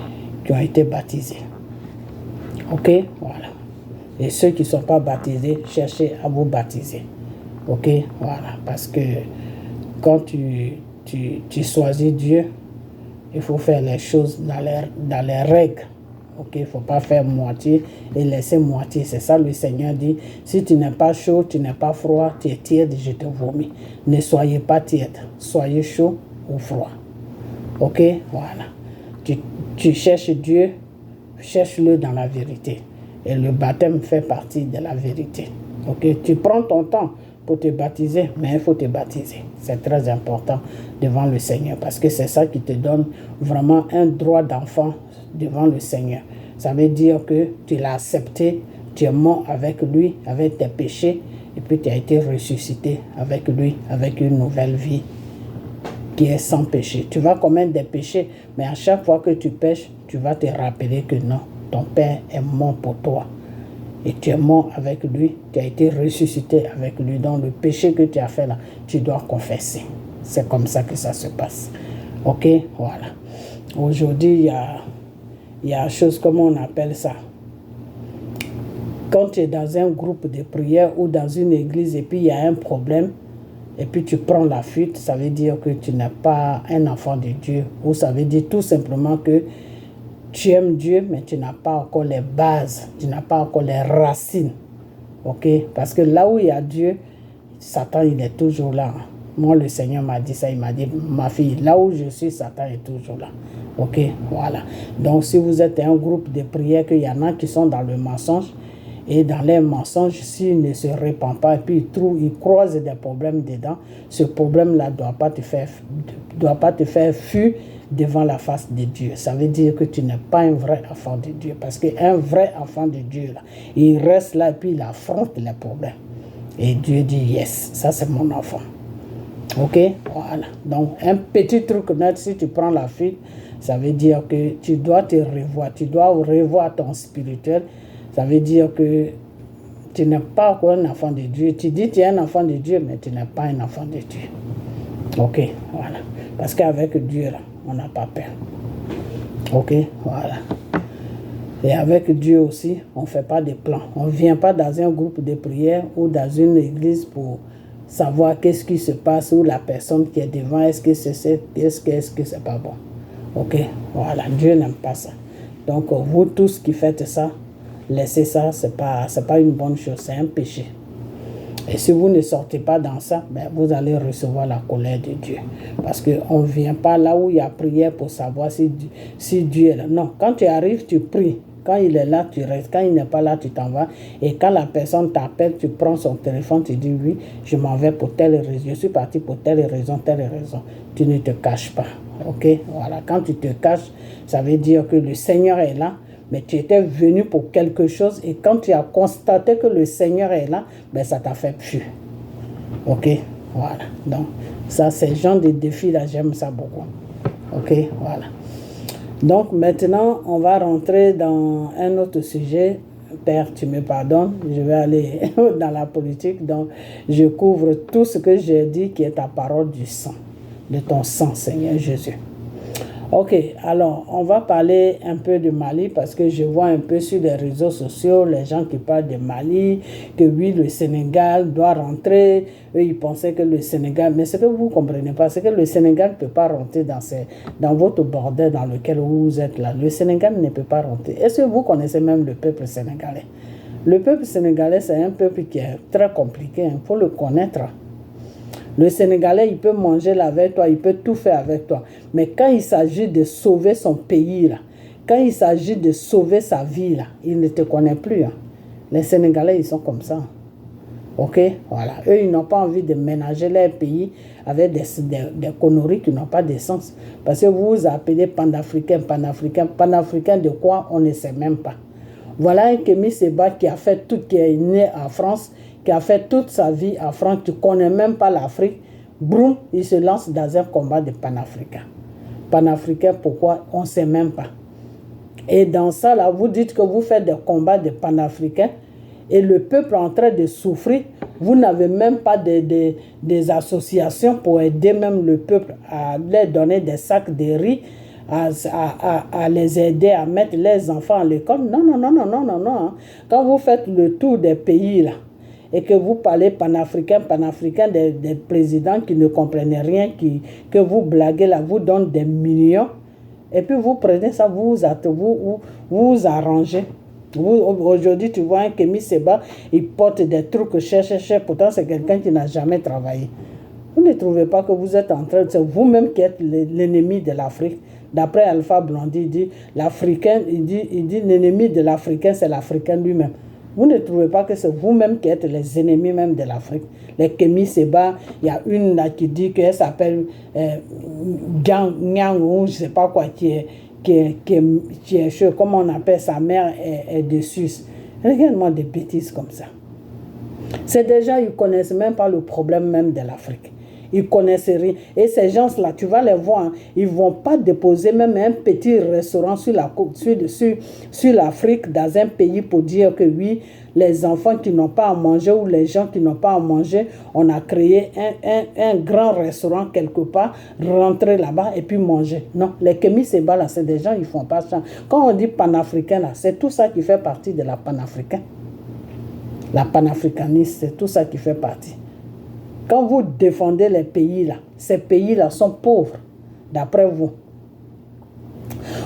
ont été baptisés. Ok? Voilà. Et ceux qui ne sont pas baptisés, cherchez à vous baptiser. Ok? Voilà. Parce que quand tu choisis Dieu, il faut faire les choses dans les règles. Ok? Il ne faut pas faire moitié et laisser moitié. C'est ça le Seigneur dit. Si tu n'es pas chaud, tu n'es pas froid, tu es tiède, je te vomis. Ne soyez pas tiède. Soyez chaud ou froid. Ok? Voilà. Tu cherches Dieu, cherche-le dans la vérité. Et le baptême fait partie de la vérité. Ok? Tu prends ton temps pour te baptiser, mais il faut te baptiser. C'est très important devant le Seigneur parce que c'est ça qui te donne vraiment un droit d'enfant devant le Seigneur. Ça veut dire que tu l'as accepté, tu es mort avec lui, avec tes péchés, et puis tu as été ressuscité avec lui, avec une nouvelle vie qui est sans péché. Tu vas commettre des péchés, mais à chaque fois que tu pêches, tu vas te rappeler que non, ton Père est mort pour toi. Et tu es mort avec lui, tu as été ressuscité avec lui. Donc le péché que tu as fait là, tu dois confesser. C'est comme ça que ça se passe. Ok? Voilà. Aujourd'hui, il y a une chose, comment on appelle ça? Quand tu es dans un groupe de prière ou dans une église et puis il y a un problème, et puis tu prends la fuite, ça veut dire que tu n'es pas un enfant de Dieu. Ou ça veut dire tout simplement que tu aimes Dieu, mais tu n'as pas encore les bases, tu n'as pas encore les racines. Ok? Parce que là où il y a Dieu, Satan, il est toujours là. Moi, le Seigneur m'a dit ça. Il m'a dit, ma fille, là où je suis, Satan est toujours là. Ok, voilà. Donc, si vous êtes un groupe de prière, qu'il y en a qui sont dans le mensonge, et dans les mensonges, s'ils ne se répandent pas, et puis ils croisent des problèmes dedans, ce problème-là ne doit pas te faire fuir devant la face de Dieu. Ça veut dire que tu n'es pas un vrai enfant de Dieu. Parce qu'un vrai enfant de Dieu, là, il reste là et puis il affronte les problèmes. Et Dieu dit, yes, ça c'est mon enfant. Ok, voilà. Donc, un petit truc net, si tu prends la fuite, ça veut dire que tu dois te revoir. Tu dois revoir ton spirituel. Ça veut dire que tu n'es pas un enfant de Dieu. Tu dis que tu es un enfant de Dieu, mais tu n'es pas un enfant de Dieu. Ok, voilà. Parce qu'avec Dieu, là, on n'a pas peur. Ok, voilà. Et avec Dieu aussi, on ne fait pas de plans. On ne vient pas dans un groupe de prière ou dans une église pour savoir qu'est-ce qui se passe ou la personne qui est devant, est-ce que c'est pas bon. Ok, voilà. Dieu n'aime pas ça. Donc, vous tous qui faites ça, laissez ça, c'est pas une bonne chose, c'est un péché. Et si vous ne sortez pas dans ça, ben vous allez recevoir la colère de Dieu. Parce qu'on ne vient pas là où il y a prière pour savoir si Dieu est là. Non, quand tu arrives, tu pries. Quand il est là, tu restes. Quand il n'est pas là, tu t'en vas. Et quand la personne t'appelle, tu prends son téléphone, tu dis oui, je m'en vais pour telle raison. Je suis parti pour telle raison, telle raison. Tu ne te caches pas. Ok? Voilà. Quand tu te caches, ça veut dire que le Seigneur est là. Mais tu étais venu pour quelque chose et quand tu as constaté que le Seigneur est là, ben ça t'a fait fuir. Ok, voilà. Donc, ça, c'est le genre de défi-là, j'aime ça beaucoup. Ok, voilà. Donc, maintenant, on va rentrer dans un autre sujet. Père, tu me pardonnes, je vais aller dans la politique. Donc, je couvre tout ce que j'ai dit qui est ta parole du sang, de ton sang, Seigneur Jésus. Ok, alors on va parler un peu de Mali parce que je vois un peu sur les réseaux sociaux les gens qui parlent de Mali, que oui, le Sénégal doit rentrer. Eux, ils pensaient que le Sénégal, mais ce que vous ne comprenez pas, c'est que le Sénégal ne peut pas rentrer dans votre bordel dans lequel vous êtes là. Le Sénégal ne peut pas rentrer. Est-ce que vous connaissez même le peuple sénégalais? Le peuple sénégalais, c'est un peuple qui est très compliqué, il faut le connaître. Le Sénégalais, il peut manger là avec toi, il peut tout faire avec toi. Mais quand il s'agit de sauver son pays, là, quand il s'agit de sauver sa vie, là, il ne te connaît plus. Hein. Les Sénégalais, ils sont comme ça. Ok? Voilà. Eux, ils n'ont pas envie de ménager leur pays avec des conneries qui n'ont pas de sens. Parce que vous vous appelez panafricain. Panafricain de quoi? On ne sait même pas. Voilà un Kémy Séba qui est né en France, qui a fait toute sa vie en France, tu ne connais même pas l'Afrique, boum, il se lance dans un combat de panafricain. Panafricain, pourquoi? On ne sait même pas. Et dans ça, là, vous dites que vous faites des combats de panafricains et le peuple est en train de souffrir. Vous n'avez même pas des associations pour aider même le peuple à leur donner des sacs de riz, à les aider à mettre les enfants à l'école. Non. Quand vous faites le tour des pays, là, et que vous parlez panafricain, des présidents qui ne comprennent rien, que vous blaguez là, vous donnent des millions, et puis vous prenez ça, vous arrangez. Aujourd'hui, tu vois un Kémy Séba, il porte des trucs chers, pourtant c'est quelqu'un qui n'a jamais travaillé. Vous ne trouvez pas que vous êtes en train, c'est vous-même qui êtes l'ennemi de l'Afrique. D'après Alpha Blondy, il dit l'Africain, il dit l'ennemi de l'Africain, c'est l'Africain lui-même. Vous ne trouvez pas que c'est vous-même qui êtes les ennemis même de l'Afrique? Les Kémy Séba, il y a une là qui dit qu'elle s'appelle Nyang ou je ne sais pas quoi, qui est comment on appelle sa mère est de Suisse. Regarde-moi des bêtises comme ça. C'est déjà, ils ne connaissent même pas le problème même de l'Afrique. Ils ne connaissent rien. Et ces gens-là, tu vas les voir, hein, ils ne vont pas déposer même un petit restaurant sur l'Afrique, dans un pays pour dire que oui, les enfants qui n'ont pas à manger ou les gens qui n'ont pas à manger, on a créé un grand restaurant quelque part, rentrer là-bas et puis manger. Non, les Kémy Séba, là, c'est des gens, ils ne font pas ça. Quand on dit panafricain, là, c'est tout ça qui fait partie de la panafricaine. La panafricaniste, c'est tout ça qui fait partie. Quand vous défendez les pays là, ces pays-là sont pauvres, d'après vous.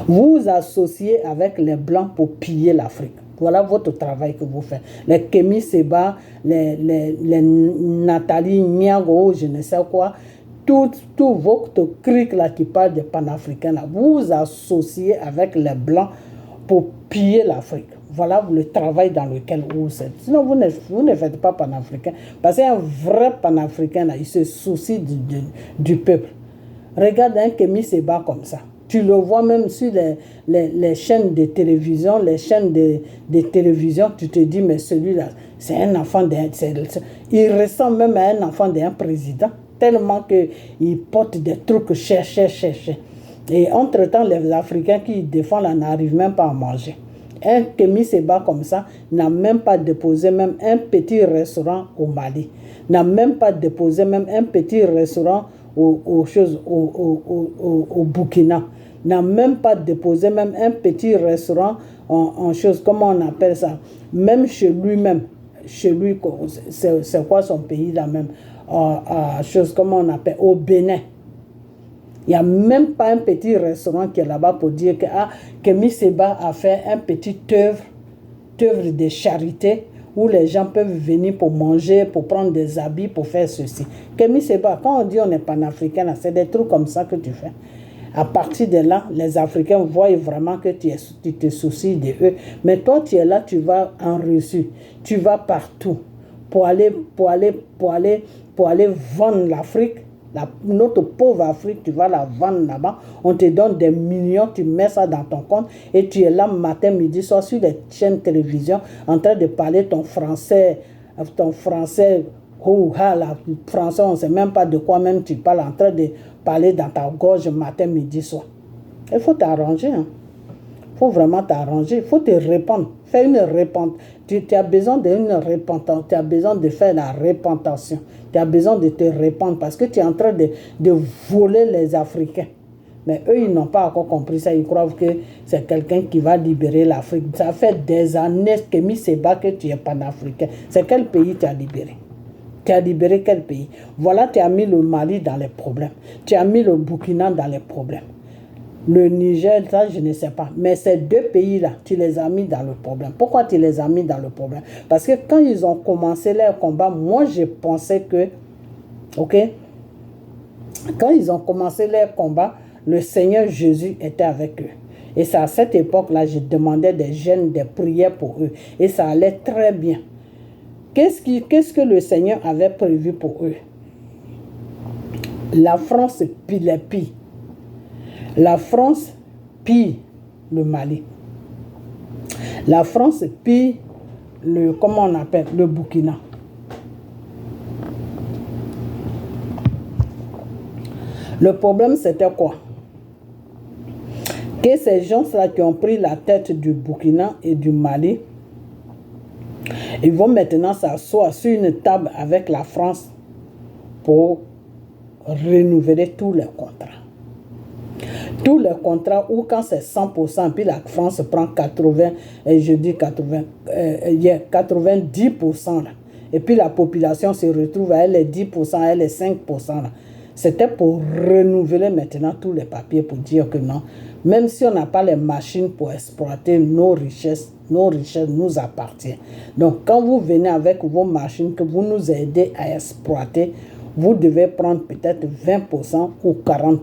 Vous vous associez avec les Blancs pour piller l'Afrique. Voilà votre travail que vous faites. Les Kémy Séba, les Nathalie Niago, je ne sais quoi, tout votre clique là qui parle des panafricains, là, vous vous associez avec les Blancs pour piller l'Afrique. Voilà le travail dans lequel vous êtes. Sinon, vous ne faites pas panafricain. Parce qu'un vrai panafricain, là, il se soucie du peuple. Regarde un Kémy Séba comme ça. Tu le vois même sur les chaînes de télévision, tu te dis, mais celui-là, c'est un enfant il ressemble même à un enfant d'un président, tellement qu'il porte des trucs chers. Et entre-temps, les Africains qui défendent là n'arrivent même pas à manger. Un Kémy Séba comme ça n'a même pas déposé même un petit restaurant au Mali, n'a même pas déposé même un petit restaurant au Burkina, n'a même pas déposé même un petit restaurant en chose, comment on appelle ça, même chez lui, c'est quoi son pays là même, chose, comment on appelle, au Bénin. Il n'y a même pas un petit restaurant qui est là-bas pour dire que Kémy Séba a fait un petit œuvre de charité où les gens peuvent venir pour manger, pour prendre des habits, pour faire ceci. Kémy Séba, quand on dit on est panafricain, c'est des trucs comme ça que tu fais. À partir de là, les Africains voient vraiment que tu te soucies de eux. Mais toi, tu es là, tu vas en Russie, tu vas partout pour aller vendre l'Afrique. Notre pauvre Afrique, tu vas la vendre là-bas, on te donne des millions, tu mets ça dans ton compte et tu es là matin, midi, soir sur les chaînes de télévision en train de parler ton français, français, on ne sait même pas de quoi même tu parles, en train de parler dans ta gorge matin, midi, soir. Il faut t'arranger, hein. Il faut vraiment t'arranger, il faut te répandre, fais une repentance. Tu as besoin d'une repentance, tu as besoin de faire la repentation, tu as besoin de te répandre parce que tu es en train de voler les Africains. Mais eux, ils n'ont pas encore compris ça, ils croient que c'est quelqu'un qui va libérer l'Afrique. Ça fait des années que Kémy Séba que tu es panafricain. C'est quel pays tu as libéré? Tu as libéré quel pays? Voilà, tu as mis le Mali dans les problèmes, tu as mis le Burkina dans les problèmes. Le Niger, ça, je ne sais pas. Mais ces deux pays-là, tu les as mis dans le problème. Pourquoi tu les as mis dans le problème? Parce que quand ils ont commencé leur combat, moi, je pensais que, ok, quand ils ont commencé leur combat, le Seigneur Jésus était avec eux. Et c'est à cette époque-là, je demandais des jeûnes, des prières pour eux. Et ça allait très bien. Qu'est-ce que le Seigneur avait prévu pour eux? La France les pille. La France pille le Mali. La France pille le Burkina. Le problème, c'était quoi? Que ces gens-là qui ont pris la tête du Burkina et du Mali, ils vont maintenant s'asseoir sur une table avec la France pour renouveler tous les contrats. Tous les contrats où quand c'est 100%, puis la France prend 90%. Là. Et puis la population se retrouve à elle est 10%, à elle est 5%. Là. C'était pour renouveler maintenant tous les papiers pour dire que non, même si on n'a pas les machines pour exploiter nos richesses nous appartiennent. Donc quand vous venez avec vos machines que vous nous aidez à exploiter, vous devez prendre peut-être 20% ou 40%.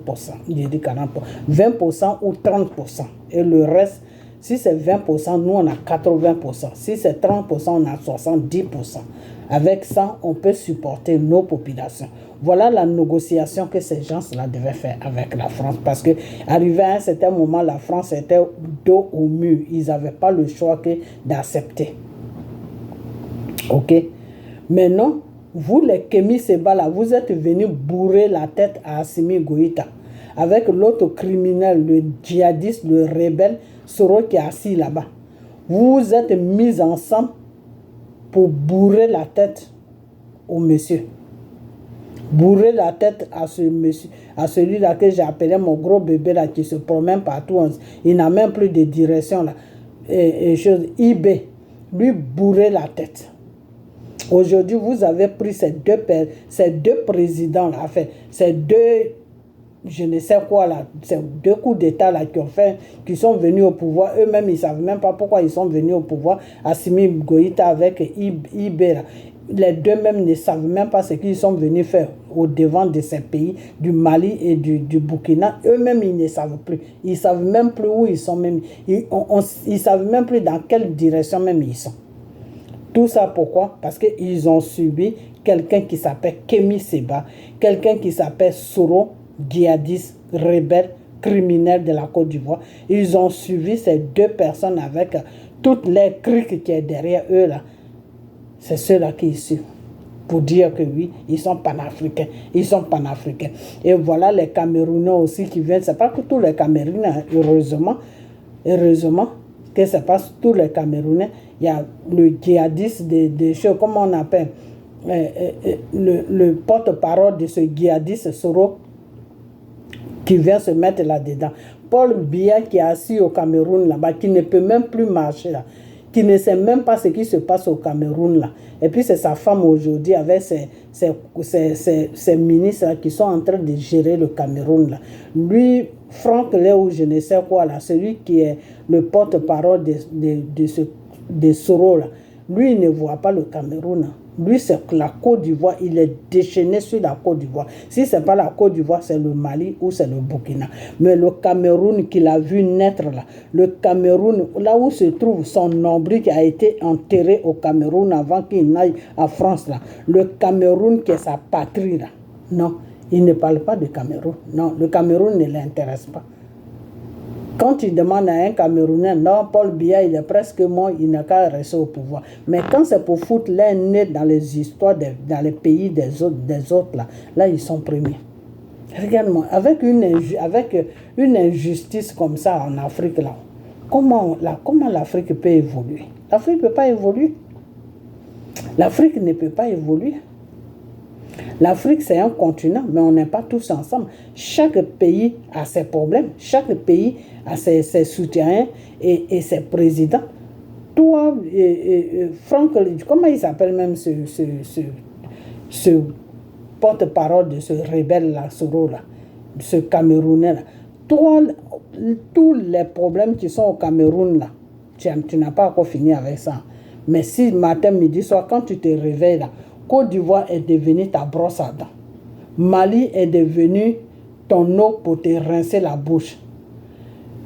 Je dis 40%. 20% ou 30%. Et le reste, si c'est 20%, nous on a 80%. Si c'est 30%, on a 70%. Avec ça, on peut supporter nos populations. Voilà la négociation que ces gens-là devaient faire avec la France. Parce que arrivé à un certain moment, la France était dos au mur. Ils n'avaient pas le choix que d'accepter. Ok? Mais non. Vous, les Kémy Séba, là, vous êtes venus bourrer la tête à Assimi Goïta avec l'autre criminel, le djihadiste, le rebelle, Soro qui est assis là-bas. Vous vous êtes mis ensemble pour bourrer la tête au monsieur. Bourrer la tête à ce monsieur, à celui-là que j'ai appelé mon gros bébé là, qui se promène partout. Il n'a même plus de direction là. IB, lui bourrer la tête. Aujourd'hui, vous avez pris ces deux présidents-là, enfin, ces deux je ne sais quoi là, ces 2 coups d'État là qui sont venus au pouvoir, eux-mêmes ils ne savent même pas pourquoi ils sont venus au pouvoir, Assimi Goïta avec Ibé là. Les 2 même ne savent même pas ce qu'ils sont venus faire au devant de ces pays, du Mali et du Burkina. Eux-mêmes, ils ne savent plus. Ils ne savent même plus où ils sont même. Ils ne savent même plus dans quelle direction même ils sont. Tout ça pourquoi? Parce qu'ils ont subi quelqu'un qui s'appelle Kémi Séba, quelqu'un qui s'appelle Soro, djihadiste, rebelle, criminel de la Côte d'Ivoire. Ils ont suivi ces 2 personnes avec toutes les criques qui est derrière eux là. C'est ceux-là qui suivent pour dire que oui, ils sont panafricains. Ils sont panafricains. Et voilà les Camerounais aussi qui viennent. Ce n'est pas que tous les Camerounais, hein, heureusement que ce n'est pas tous les Camerounais. Il y a le djihadiste des choses, comment on appelle, le porte-parole de ce djihadiste Soro qui vient se mettre là-dedans. Paul Biya qui est assis au Cameroun là-bas, qui ne peut même plus marcher là, qui ne sait même pas ce qui se passe au Cameroun là. Et puis c'est sa femme aujourd'hui avec ses ministres là, qui sont en train de gérer le Cameroun là. Lui, Franck Léo, je ne sais quoi là, celui qui est le porte-parole de Soro là, lui il ne voit pas le Cameroun là. Lui, c'est la Côte d'Ivoire, il est déchaîné sur la Côte d'Ivoire. Si ce n'est pas la Côte d'Ivoire, c'est le Mali ou c'est le Burkina. Mais le Cameroun qu'il a vu naître là, le Cameroun, là où se trouve son nombril qui a été enterré au Cameroun avant qu'il n'aille en France là, le Cameroun qui est sa patrie là, non, il ne parle pas de Cameroun. Non, le Cameroun ne l'intéresse pas. Quand il demande à un Camerounais, non, Paul Biya, il est presque mort, il n'a qu'à rester au pouvoir. Mais quand c'est pour foutre les nez dans les histoires, dans les pays des autres là ils sont premiers. Regarde-moi, avec une injustice comme ça en Afrique, là, comment l'Afrique peut évoluer? L'Afrique ne peut pas évoluer. L'Afrique ne peut pas évoluer. L'Afrique, c'est un continent, mais on n'est pas tous ensemble. Chaque pays a ses problèmes, chaque pays a ses soutiens et ses présidents. Toi, Franck, comment il s'appelle même ce porte-parole de ce rebelle-là, Soro, là, ce Camerounais-là. Toi, tous les problèmes qui sont au Cameroun, là, tu n'as pas encore fini avec ça. Mais si matin, midi, soir, quand tu te réveilles, là, Côte d'Ivoire est devenue ta brosse à dents. Mali est devenu ton eau pour te rincer la bouche.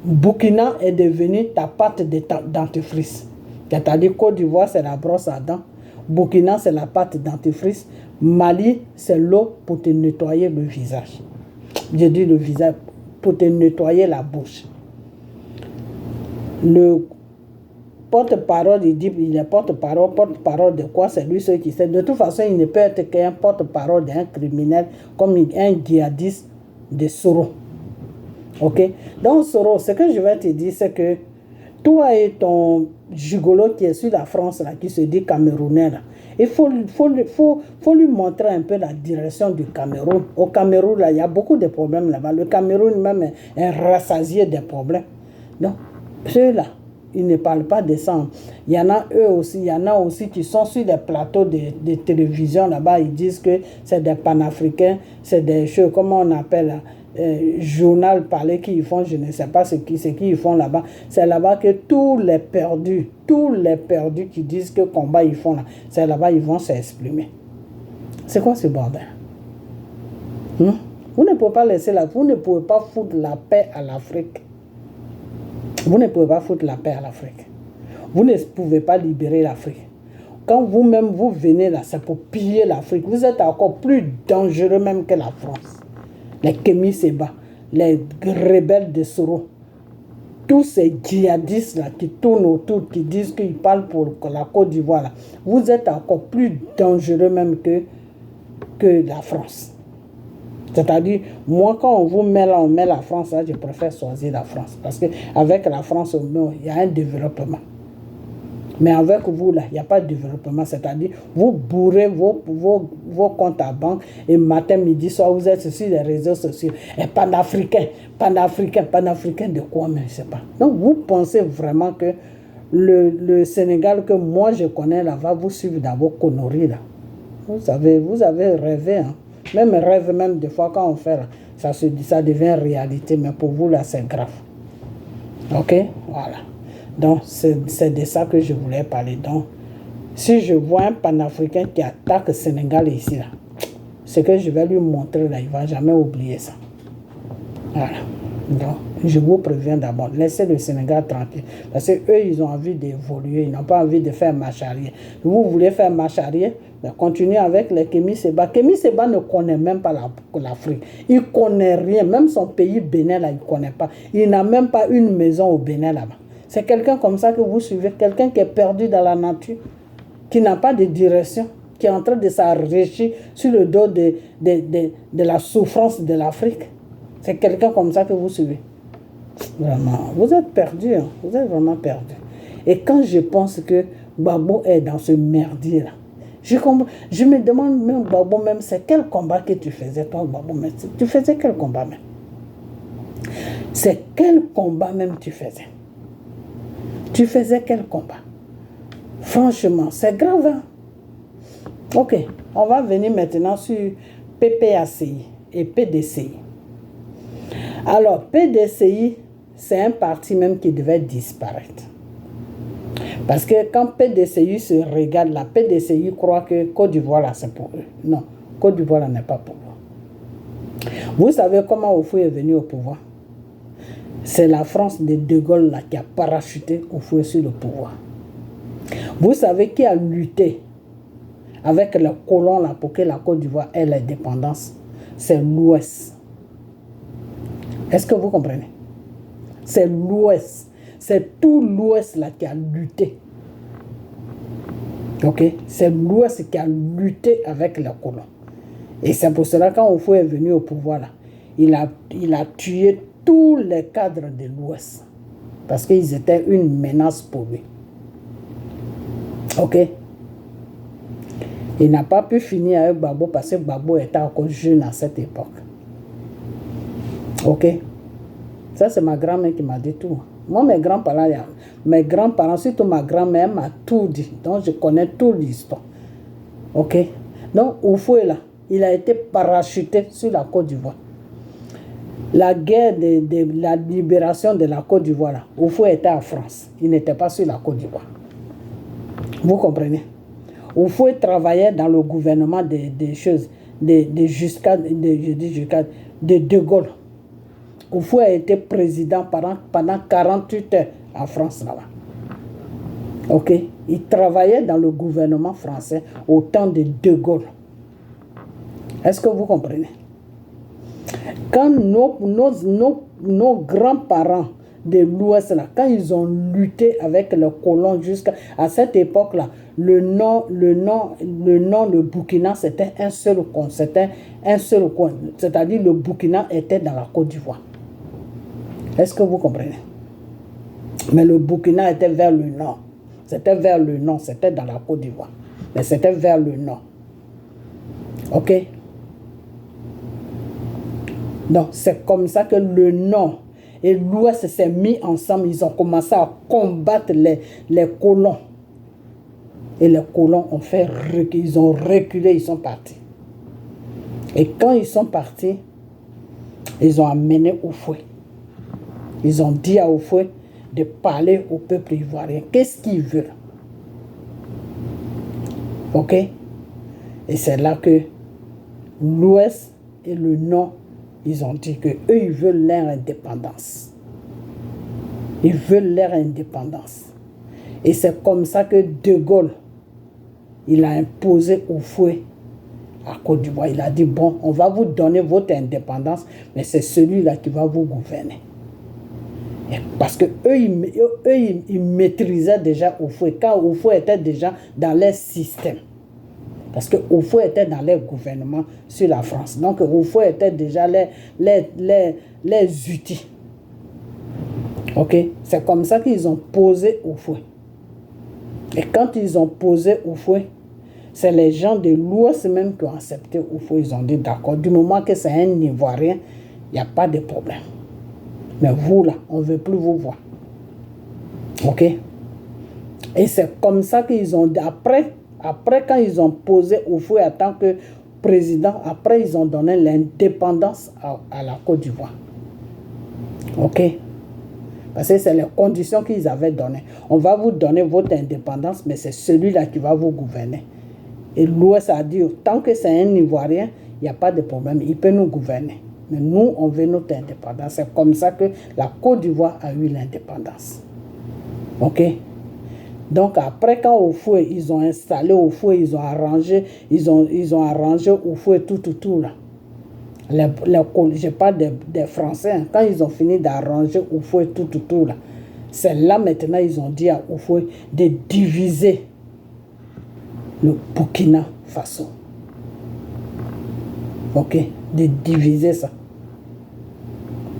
Burkina est devenu ta pâte de dentifrice. C'est-à-dire Côte d'Ivoire, c'est la brosse à dents. Burkina, c'est la pâte dentifrice. Mali, c'est l'eau pour te nettoyer le visage. Je dis le visage, pour te nettoyer la bouche. Le porte-parole, il dit, il est porte-parole de quoi? C'est lui seul qui sait. De toute façon, il ne peut être qu'un porte-parole d'un criminel comme un djihadiste de Soro. Ok? Donc, Soro, ce que je vais te dire, c'est que toi et ton gigolo qui est sur la France, là, qui se dit camerounais, là, il faut lui montrer un peu la direction du Cameroun. Au Cameroun, là, il y a beaucoup de problèmes là-bas. Le Cameroun même est rassasié des problèmes. Donc, ceux-là, ils ne parlent pas de ça. Il y en a aussi qui sont sur des plateaux de télévision là-bas. Ils disent que c'est des panafricains, c'est des choses, comment on appelle, journal parlé qu'ils font, je ne sais pas ce qu'ils font là-bas. C'est là-bas que tous les perdus qui disent que combat ils font là, c'est là-bas ils vont s'exprimer. C'est quoi ce bordel? Vous ne pouvez pas laisser vous ne pouvez pas foutre la paix à l'Afrique. Vous ne pouvez pas foutre la paix à l'Afrique. Vous ne pouvez pas libérer l'Afrique. Quand vous-même vous venez là, c'est pour piller l'Afrique. Vous êtes encore plus dangereux même que la France. Les Kémi Séba, les rebelles de Soro, tous ces djihadistes là qui tournent autour, qui disent qu'ils parlent pour la Côte d'Ivoire là, vous êtes encore plus dangereux même que la France. C'est-à-dire, moi, quand on vous met là, on met la France là, je préfère choisir la France. Parce qu'avec la France, il y a un développement. Mais avec vous, là, il n'y a pas de développement. C'est-à-dire, vous bourrez vos comptes à banque et matin, midi, soir, vous êtes sur les réseaux sociaux. Et panafricain de quoi, mais je ne sais pas. Donc, vous pensez vraiment que le Sénégal que moi, je connais là, va vous suivre dans vos conneries là. Vous avez rêvé, hein. Même rêve, même des fois, quand on fait là, ça devient réalité, mais pour vous, là, c'est grave. Ok? Voilà. Donc, c'est de ça que je voulais parler. Donc, si je vois un panafricain qui attaque le Sénégal ici, là, ce que je vais lui montrer, là, il ne va jamais oublier ça. Voilà. Donc, je vous préviens d'abord, laissez le Sénégal tranquille. Parce qu'eux, ils ont envie d'évoluer, ils n'ont pas envie de faire marche arrière. Vous voulez faire marche arrière, ben continuez avec les Kémi Séba. Kémi Séba ne connaît même pas l'Afrique. Il ne connaît rien. Même son pays, Bénin, là, il ne connaît pas. Il n'a même pas une maison au Bénin là-bas. C'est quelqu'un comme ça que vous suivez, quelqu'un qui est perdu dans la nature, qui n'a pas de direction, qui est en train de s'enrichir sur le dos de la souffrance de l'Afrique. C'est quelqu'un comme ça que vous suivez. Vraiment, vous êtes perdu, hein? Vous êtes vraiment perdu. Et quand je pense que Gbagbo est dans ce merdier-là, je me demande même, Gbagbo, même, c'est quel combat que tu faisais, toi, Gbagbo, même, tu faisais quel combat même? C'est quel combat même tu faisais? Tu faisais quel combat? Franchement, c'est grave, hein? Ok, on va venir maintenant sur PPACI et PDCI. Alors, PDCI, c'est un parti même qui devait disparaître. Parce que quand PDCI se regarde, la PDCI croit que Côte d'Ivoire, là, c'est pour eux. Non, Côte d'Ivoire, là, n'est pas pour eux. Vous savez comment Oufoué est venu au pouvoir? C'est la France de De Gaulle, là, qui a parachuté Oufoué sur le pouvoir. Vous savez qui a lutté avec les colons, là, pour que la Côte d'Ivoire ait l'indépendance? C'est l'Ouest. Est-ce que vous comprenez? C'est l'Ouest. C'est tout l'Ouest là qui a lutté. Ok? C'est l'Ouest qui a lutté avec les colons. Et c'est pour cela quand Oufoué est venu au pouvoir là, il a tué tous les cadres de l'Ouest. Parce qu'ils étaient une menace pour lui. Ok? Il n'a pas pu finir avec Gbagbo parce que Gbagbo était encore jeune à cette époque. Ok? Ça, c'est ma grand-mère qui m'a dit tout. Moi, mes grands-parents, surtout ma grand-mère, m'a tout dit. Donc, je connais toute l'histoire. Ok? Donc, Oufoué, là, il a été parachuté sur la Côte d'Ivoire. La guerre de la libération de la Côte d'Ivoire, là, Oufoué était en France. Il n'était pas sur la Côte d'Ivoire. Vous comprenez? Oufoué travaillait dans le gouvernement des choses, de De Gaulle. Oufoué a été président pendant 48 heures en France là-bas. Ok? Il travaillait dans le gouvernement français au temps de De Gaulle. Est-ce que vous comprenez? Quand nos grands-parents de l'Ouest, là, quand ils ont lutté avec les colons jusqu'à cette époque-là, le Burkina, c'était un seul coin. C'est-à-dire le Burkina était dans la Côte d'Ivoire. Est-ce que vous comprenez? Mais le Burkina était vers le nord. C'était vers le nord, c'était dans la Côte d'Ivoire. Mais c'était vers le nord. Ok? Donc, c'est comme ça que le nord et l'ouest s'est mis ensemble. Ils ont commencé à combattre les colons. Et les colons ont ils ont reculé, ils sont partis. Et quand ils sont partis, ils ont amené Oufoué. Ils ont dit à Oufoué de parler au peuple ivoirien. Qu'est-ce qu'ils veulent? Ok? Et c'est là que l'ouest et le nord, ils ont dit qu'eux, ils veulent leur indépendance. Ils veulent leur indépendance. Et c'est comme ça que De Gaulle, il a imposé Oufoué à Côte d'Ivoire. Il a dit, bon, on va vous donner votre indépendance, mais c'est celui-là qui va vous gouverner. Et parce que ils maîtrisaient déjà Oufoué, quand Oufoué était déjà dans leur système. Parce que Oufoué était dans leur gouvernement sur la France. Donc Oufoué était déjà les outils. Ok? C'est comme ça qu'ils ont posé Oufoué. Et quand ils ont posé Oufoué, c'est les gens de l'Ouest même qui ont accepté Oufoué. Ils ont dit d'accord, du moment que c'est un Ivoirien, il n'y a pas de problème. Mais vous là, on ne veut plus vous voir. Ok? Et c'est comme ça qu'ils ont dit, après quand ils ont posé Oufoué en tant que président, après ils ont donné l'indépendance à la Côte d'Ivoire. Ok? Parce que c'est les conditions qu'ils avaient données. On va vous donner votre indépendance, mais c'est celui-là qui va vous gouverner. Et l'Ouest a dit, tant que c'est un Ivoirien, il n'y a pas de problème, il peut nous gouverner. Mais nous, on veut notre indépendance. C'est comme ça que la Côte d'Ivoire a eu l'indépendance. Ok? Donc après, quand Houphouët, ils ont installé Houphouët, ils ont arrangé, ils ont arrangé Houphouët tout là. Je parle des Français, hein, quand ils ont fini d'arranger Houphouët tout là, c'est là maintenant ils ont dit à Houphouët de diviser le Burkina Faso. Ok, de diviser ça.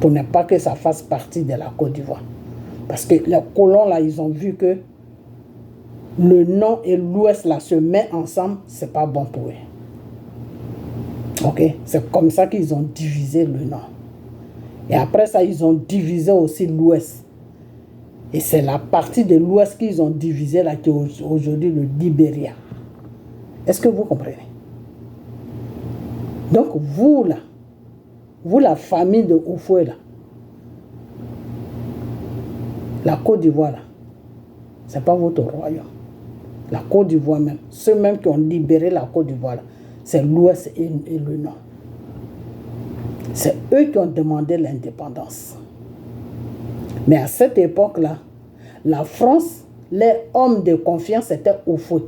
Pour ne pas que ça fasse partie de la Côte d'Ivoire. Parce que les colons là, ils ont vu que le nord et l'ouest là se mettent ensemble, c'est pas bon pour eux. Ok, c'est comme ça qu'ils ont divisé le nord. Et après ça, ils ont divisé aussi l'ouest. Et c'est la partie de l'ouest qu'ils ont divisé là qui est aujourd'hui le Libéria. Est-ce que vous comprenez? Donc vous là, vous la famille de Houphouët là, la Côte d'Ivoire là, c'est pas votre royaume. La Côte d'Ivoire même, ceux même qui ont libéré la Côte d'Ivoire là, c'est l'ouest et le nord. C'est eux qui ont demandé l'indépendance. Mais à cette époque-là, la France, les hommes de confiance étaient Houphouët.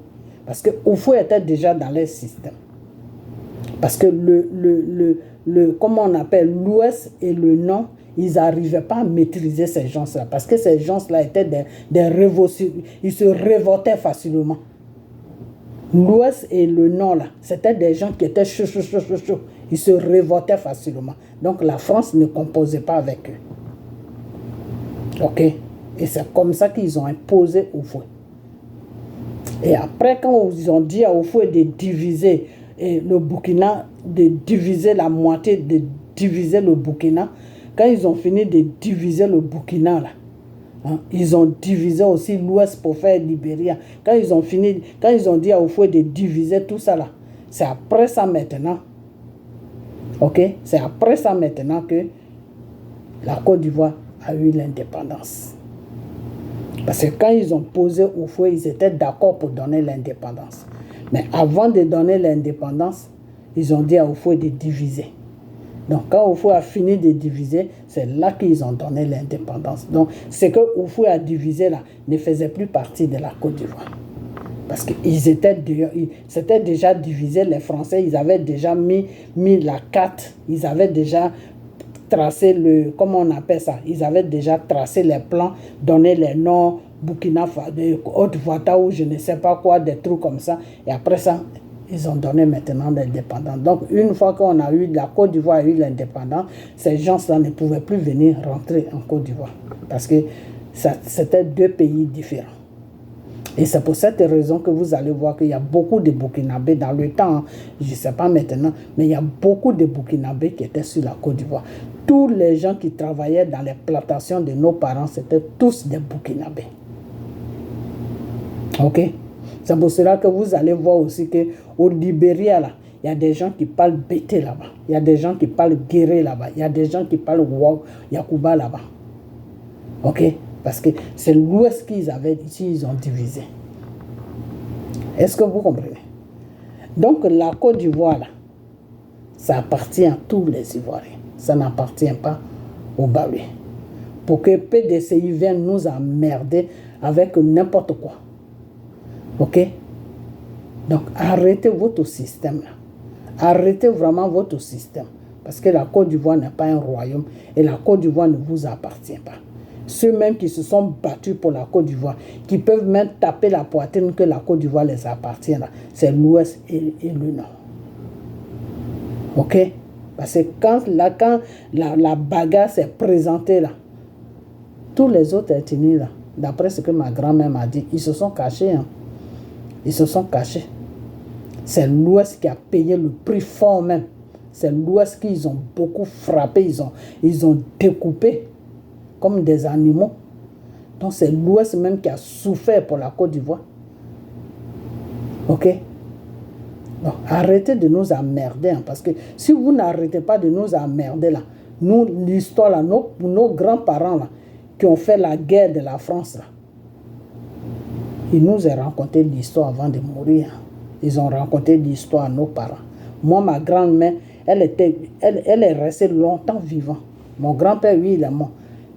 Parce que Houphouët était déjà dans leur système. Parce que comment on appelle, l'ouest et le nord, ils n'arrivaient pas à maîtriser ces gens-là. Parce que ces gens-là étaient des révolutionnaires. Ils se révoltaient facilement. L'ouest et le nord, là, c'était des gens qui étaient chauds. Ils se révoltaient facilement. Donc la France ne composait pas avec eux. Ok? Et c'est comme ça qu'ils ont imposé Houphouët. Et après, quand ils ont dit à Houphouët de diviser le Burkina, de diviser la moitié, de diviser le Burkina, quand ils ont fini de diviser le Burkina, là, hein, ils ont divisé aussi l'ouest pour faire Libéria. Quand ils ont fini, quand ils ont dit à Houphouët de diviser tout ça là, c'est après ça maintenant. Ok? C'est après ça maintenant que la Côte d'Ivoire a eu l'indépendance. Parce que quand ils ont posé Houphouët, ils étaient d'accord pour donner l'indépendance. Mais avant de donner l'indépendance, ils ont dit à Houphouët de diviser. Donc quand Houphouët a fini de diviser, c'est là qu'ils ont donné l'indépendance. Donc ce que Houphouët a divisé là ne faisait plus partie de la Côte d'Ivoire. Parce qu'ils s'étaient déjà divisés, les Français, ils avaient déjà mis la carte, ils avaient déjà tracé comment on appelle ça, ils avaient déjà tracé les plans, donné les noms, Burkina Faso, Haute-Volta ou je ne sais pas quoi, des trucs comme ça. Et après ça, ils ont donné maintenant l'indépendance. Donc une fois qu'on a eu, la Côte d'Ivoire a eu l'indépendance, ces gens-là ne pouvaient plus venir rentrer en Côte d'Ivoire. Parce que c'était deux pays différents. Et c'est pour cette raison que vous allez voir qu'il y a beaucoup de Burkinabés dans le temps, je ne sais pas maintenant, mais il y a beaucoup de Burkinabés qui étaient sur la Côte d'Ivoire. Tous les gens qui travaillaient dans les plantations de nos parents, c'était tous des Burkinabés. Ok? C'est pour cela que vous allez voir aussi qu'au Libéria, là, il y a des gens qui parlent Bété là-bas. Il y a des gens qui parlent Guéré là-bas. Il y a des gens qui parlent Yakuba là-bas. Ok? Parce que c'est l'ouest qu'ils avaient ici, ils ont divisé. Est-ce que vous comprenez? Donc la Côte d'Ivoire, là, ça appartient à tous les Ivoiriens. Ça n'appartient pas aux Baouis. Pour que PDCI vienne nous emmerder avec n'importe quoi. Ok? Donc arrêtez votre système là. Arrêtez vraiment votre système. Parce que la Côte d'Ivoire n'est pas un royaume et la Côte d'Ivoire ne vous appartient pas. Ceux même qui se sont battus pour la Côte d'Ivoire, qui peuvent même taper la poitrine que la Côte d'Ivoire les appartient, c'est l'ouest et le nord. Ok? Parce que quand la bagarre s'est présentée là, tous les autres ethnies là, d'après ce que ma grand-mère m'a dit, ils se sont cachés. Hein. Ils se sont cachés. C'est l'ouest qui a payé le prix fort même. C'est l'ouest qu'ils ont beaucoup frappé, ils ont découpé comme des animaux. Donc c'est l'ouest même qui a souffert pour la Côte d'Ivoire. Ok? Non, arrêtez de nous emmerder, hein, parce que si vous n'arrêtez pas de nous emmerder là, nous, l'histoire là, nos grands-parents là, qui ont fait la guerre de la France là, ils nous ont raconté l'histoire avant de mourir. Ils ont raconté l'histoire à nos parents. Moi, ma grand-mère, elle est restée longtemps vivante. Mon grand-père, lui, il est mort.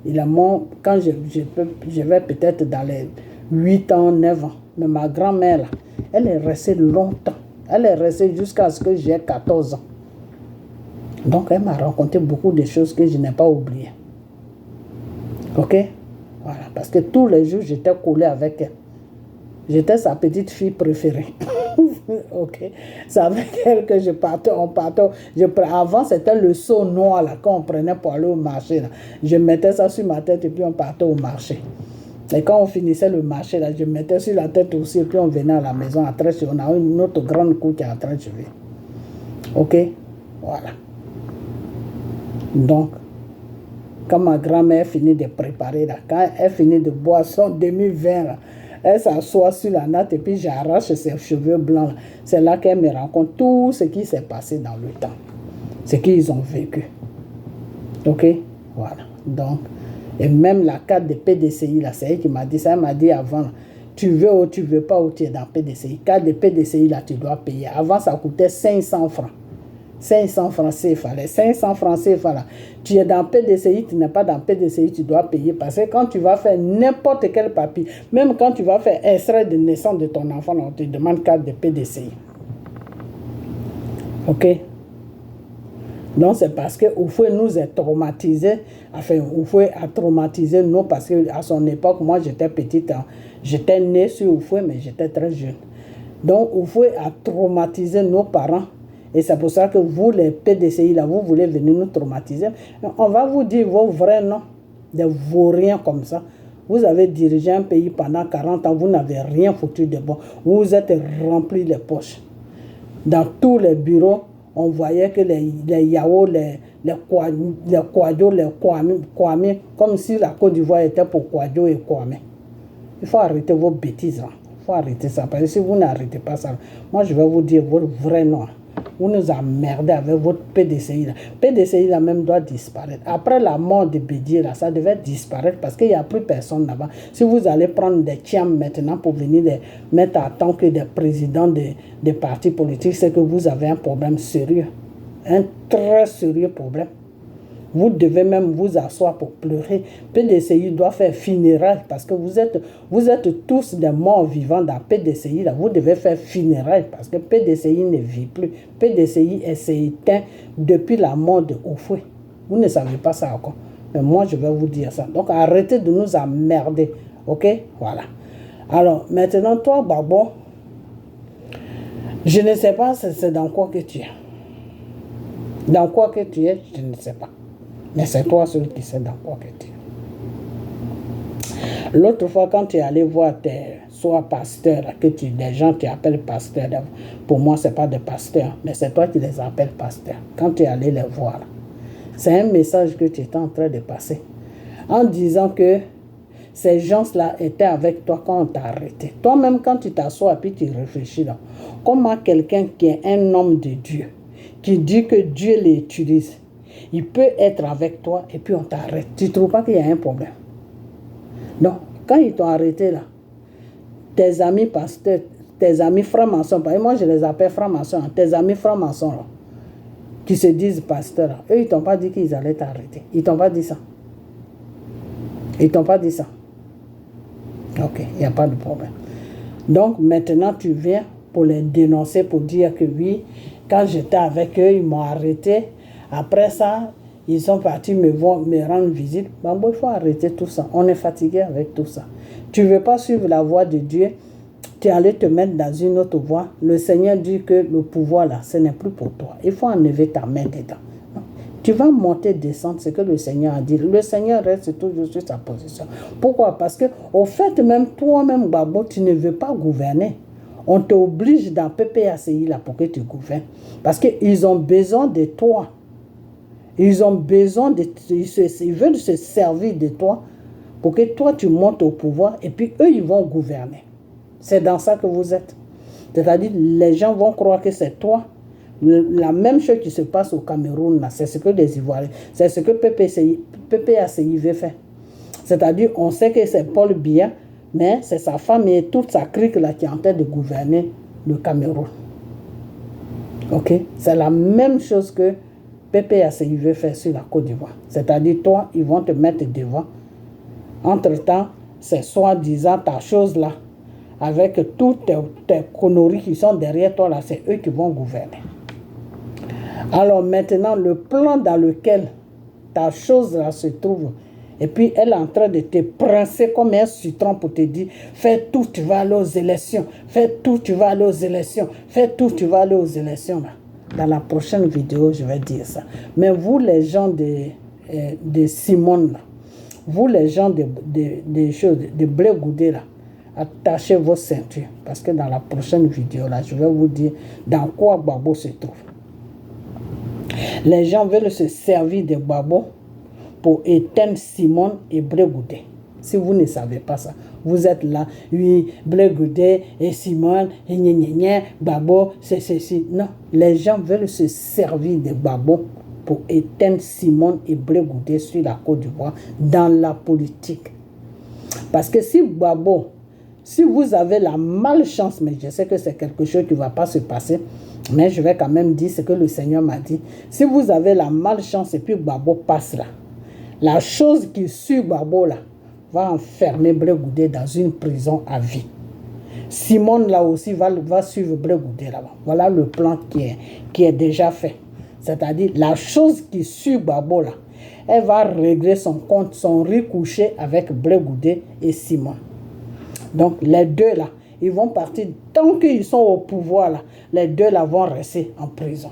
Il est mort quand je vais peut-être dans les 8 ans, 9 ans. Mais ma grand-mère, là, elle est restée longtemps. Elle est restée jusqu'à ce que j'ai 14 ans. Donc, elle m'a raconté beaucoup de choses que je n'ai pas oubliées. Ok? Voilà. Parce que tous les jours, j'étais collé avec elle. J'étais sa petite fille préférée. Ok? C'est avec elle que je partais. Avant, c'était le seau noir là, qu'on prenait pour aller au marché. Là. Je mettais ça sur ma tête et puis on partait au marché. Et quand on finissait le marché, là, je mettais sur la tête aussi et puis on venait à la maison à Trèche. On a une autre grande cour qui est à Trèche. Ok? Voilà. Donc, quand ma grand-mère finit de préparer, là, quand elle finit de boire son demi-vin, là, elle s'assoit sur la natte et puis j'arrache ses cheveux blancs. C'est là qu'elle me raconte tout ce qui s'est passé dans le temps. Ce qu'ils ont vécu. Ok? Voilà. Donc, et même la carte de PDCI, là, c'est elle qui m'a dit ça. Elle m'a dit avant, tu veux ou tu veux pas, ou tu es dans PDCI. Carte de PDCI, là, tu dois payer. Avant, ça coûtait 500 francs. 500 francs CFA. Les 500 francs CFA, là, tu es dans PDCI, tu n'es pas dans PDCI, tu dois payer. Parce que quand tu vas faire n'importe quel papier, même quand tu vas faire extrait de naissance de ton enfant, là, on te demande carte de PDCI. Ok? Donc, c'est parce que Oufoué nous a traumatisés. Enfin, Oufoué a traumatisé nous parce qu'à son époque, moi, j'étais petite. Hein, j'étais née sur Oufoué, mais j'étais très jeune. Donc, Oufoué a traumatisé nos parents. Et c'est pour ça que vous, les PDCI, là, vous voulez venir nous traumatiser. On va vous dire vos vrais noms, des vauriens comme ça. Vous avez dirigé un pays pendant 40 ans, vous n'avez rien foutu de bon. Vous vous êtes rempli les poches. Dans tous les bureaux, on voyait que les Yao, les Kouadio, les Kwame, comme si la Côte d'Ivoire était pour Kouadio et Kwame. Il faut arrêter vos bêtises. Hein. Il faut arrêter ça. Parce que si vous n'arrêtez pas ça, moi je vais vous dire votre vrai nom. Vous nous emmerdez avec votre PDCI. Là. PDCI là même doit disparaître. Après la mort de Bédier, là, ça devait disparaître parce qu'il n'y a plus personne là-bas. Si vous allez prendre des tiens maintenant pour venir les mettre à tant que des présidents des partis politiques, c'est que vous avez un problème sérieux. Un très sérieux problème. Vous devez même vous asseoir pour pleurer. PDCI doit faire funérailles parce que vous êtes tous des morts vivants dans PDCI. Là. Vous devez faire funérailles parce que PDCI ne vit plus. PDCI s'est éteint depuis la mort de Oufoué. Vous ne savez pas ça encore. Mais moi, je vais vous dire ça. Donc, arrêtez de nous emmerder. Ok? Voilà. Alors, maintenant, toi, Babo, je ne sais pas c'est dans quoi que tu es. Dans quoi que tu es, je ne sais pas. Mais c'est toi celui qui sait dans quoi que tu es. L'autre fois, quand tu es allé voir soit pasteurs, des gens qui appellent pasteurs, pour moi, ce n'est pas des pasteurs, mais c'est toi qui les appelles pasteurs. Quand tu es allé les voir, c'est un message que tu étais en train de passer. En disant que ces gens-là étaient avec toi quand on t'a arrêté. Toi-même, quand tu t'assois et puis tu réfléchis, là, comment quelqu'un qui est un homme de Dieu, qui dit que Dieu l'utilise, il peut être avec toi et puis on t'arrête. Tu ne trouves pas qu'il y a un problème? Donc, quand ils t'ont arrêté là, tes amis pasteurs, tes amis francs-maçons, moi je les appelle francs-maçons, tes amis francs-maçons là, qui se disent pasteurs, là, eux ils ne t'ont pas dit qu'ils allaient t'arrêter. Ils ne t'ont pas dit ça. Ils ne t'ont pas dit ça. Ok, il n'y a pas de problème. Donc maintenant tu viens pour les dénoncer, pour dire que oui, quand j'étais avec eux, ils m'ont arrêté. Après ça, ils sont partis me rendre visite. Bon, il faut arrêter tout ça. On est fatigué avec tout ça. Tu ne veux pas suivre la voie de Dieu, tu es allé te mettre dans une autre voie. Le Seigneur dit que le pouvoir là, ce n'est plus pour toi. Il faut enlever ta main dedans. Tu vas monter, descendre, ce que le Seigneur a dit. Le Seigneur reste toujours sur sa position. Pourquoi? Parce que au fait, même toi-même, Babo, tu ne veux pas gouverner. On t'oblige dans PPACI là pour que tu gouvernes. Parce qu'ils ont besoin de toi. Ils ont besoin ils veulent se servir de toi pour que toi tu montes au pouvoir et puis eux ils vont gouverner. C'est dans ça que vous êtes. C'est-à-dire, les gens vont croire que c'est toi. La même chose qui se passe au Cameroun, c'est ce que les Ivoiriens, c'est ce que PPACI veut faire. C'est-à-dire, on sait que c'est Paul Biya, mais c'est sa femme et toute sa clique là qui est en train de gouverner le Cameroun. Ok? C'est la même chose que PPACI veut faire sur la Côte d'Ivoire. C'est-à-dire, toi, ils vont te mettre devant. Entre-temps, c'est soi-disant ta chose là, avec toutes tes conneries qui sont derrière toi là, c'est eux qui vont gouverner. Alors maintenant, le plan dans lequel ta chose là se trouve, et puis elle est en train de te princer comme un citron pour te dire, fais tout, tu vas aller aux élections, fais tout, tu vas aller aux élections, fais tout, tu vas aller aux élections là. Dans la prochaine vidéo, je vais dire ça. Mais vous, les gens de Simone, là, vous, les gens de Blé Goudé, là, attachez vos ceintures. Parce que dans la prochaine vidéo, là, je vais vous dire dans quoi Gbagbo se trouve. Les gens veulent se servir de Gbagbo pour éteindre Simone et Blé Goudé. Si vous ne savez pas ça, vous êtes là, oui, Blé Goudé et Simone, et Gbagbo, c'est ceci. Non, les gens veulent se servir de Gbagbo pour éteindre Simone et Blé Goudé sur la Côte d'Ivoire dans la politique. Parce que si Gbagbo, si vous avez la malchance, mais je sais que c'est quelque chose qui ne va pas se passer, mais je vais quand même dire ce que le Seigneur m'a dit. Si vous avez la malchance et puis Gbagbo passe là, la chose qui suit Gbagbo là, va enfermer Blé Goudé dans une prison à vie. Simone là aussi va suivre Blé Goudé là-bas. Voilà le plan qui est déjà fait. C'est-à-dire, la chose qui suit Gbagbo là, elle va régler son compte, son riz couché avec Blé Goudé et Simone. Donc, les deux là, ils vont partir. Tant qu'ils sont au pouvoir là, les deux là vont rester en prison.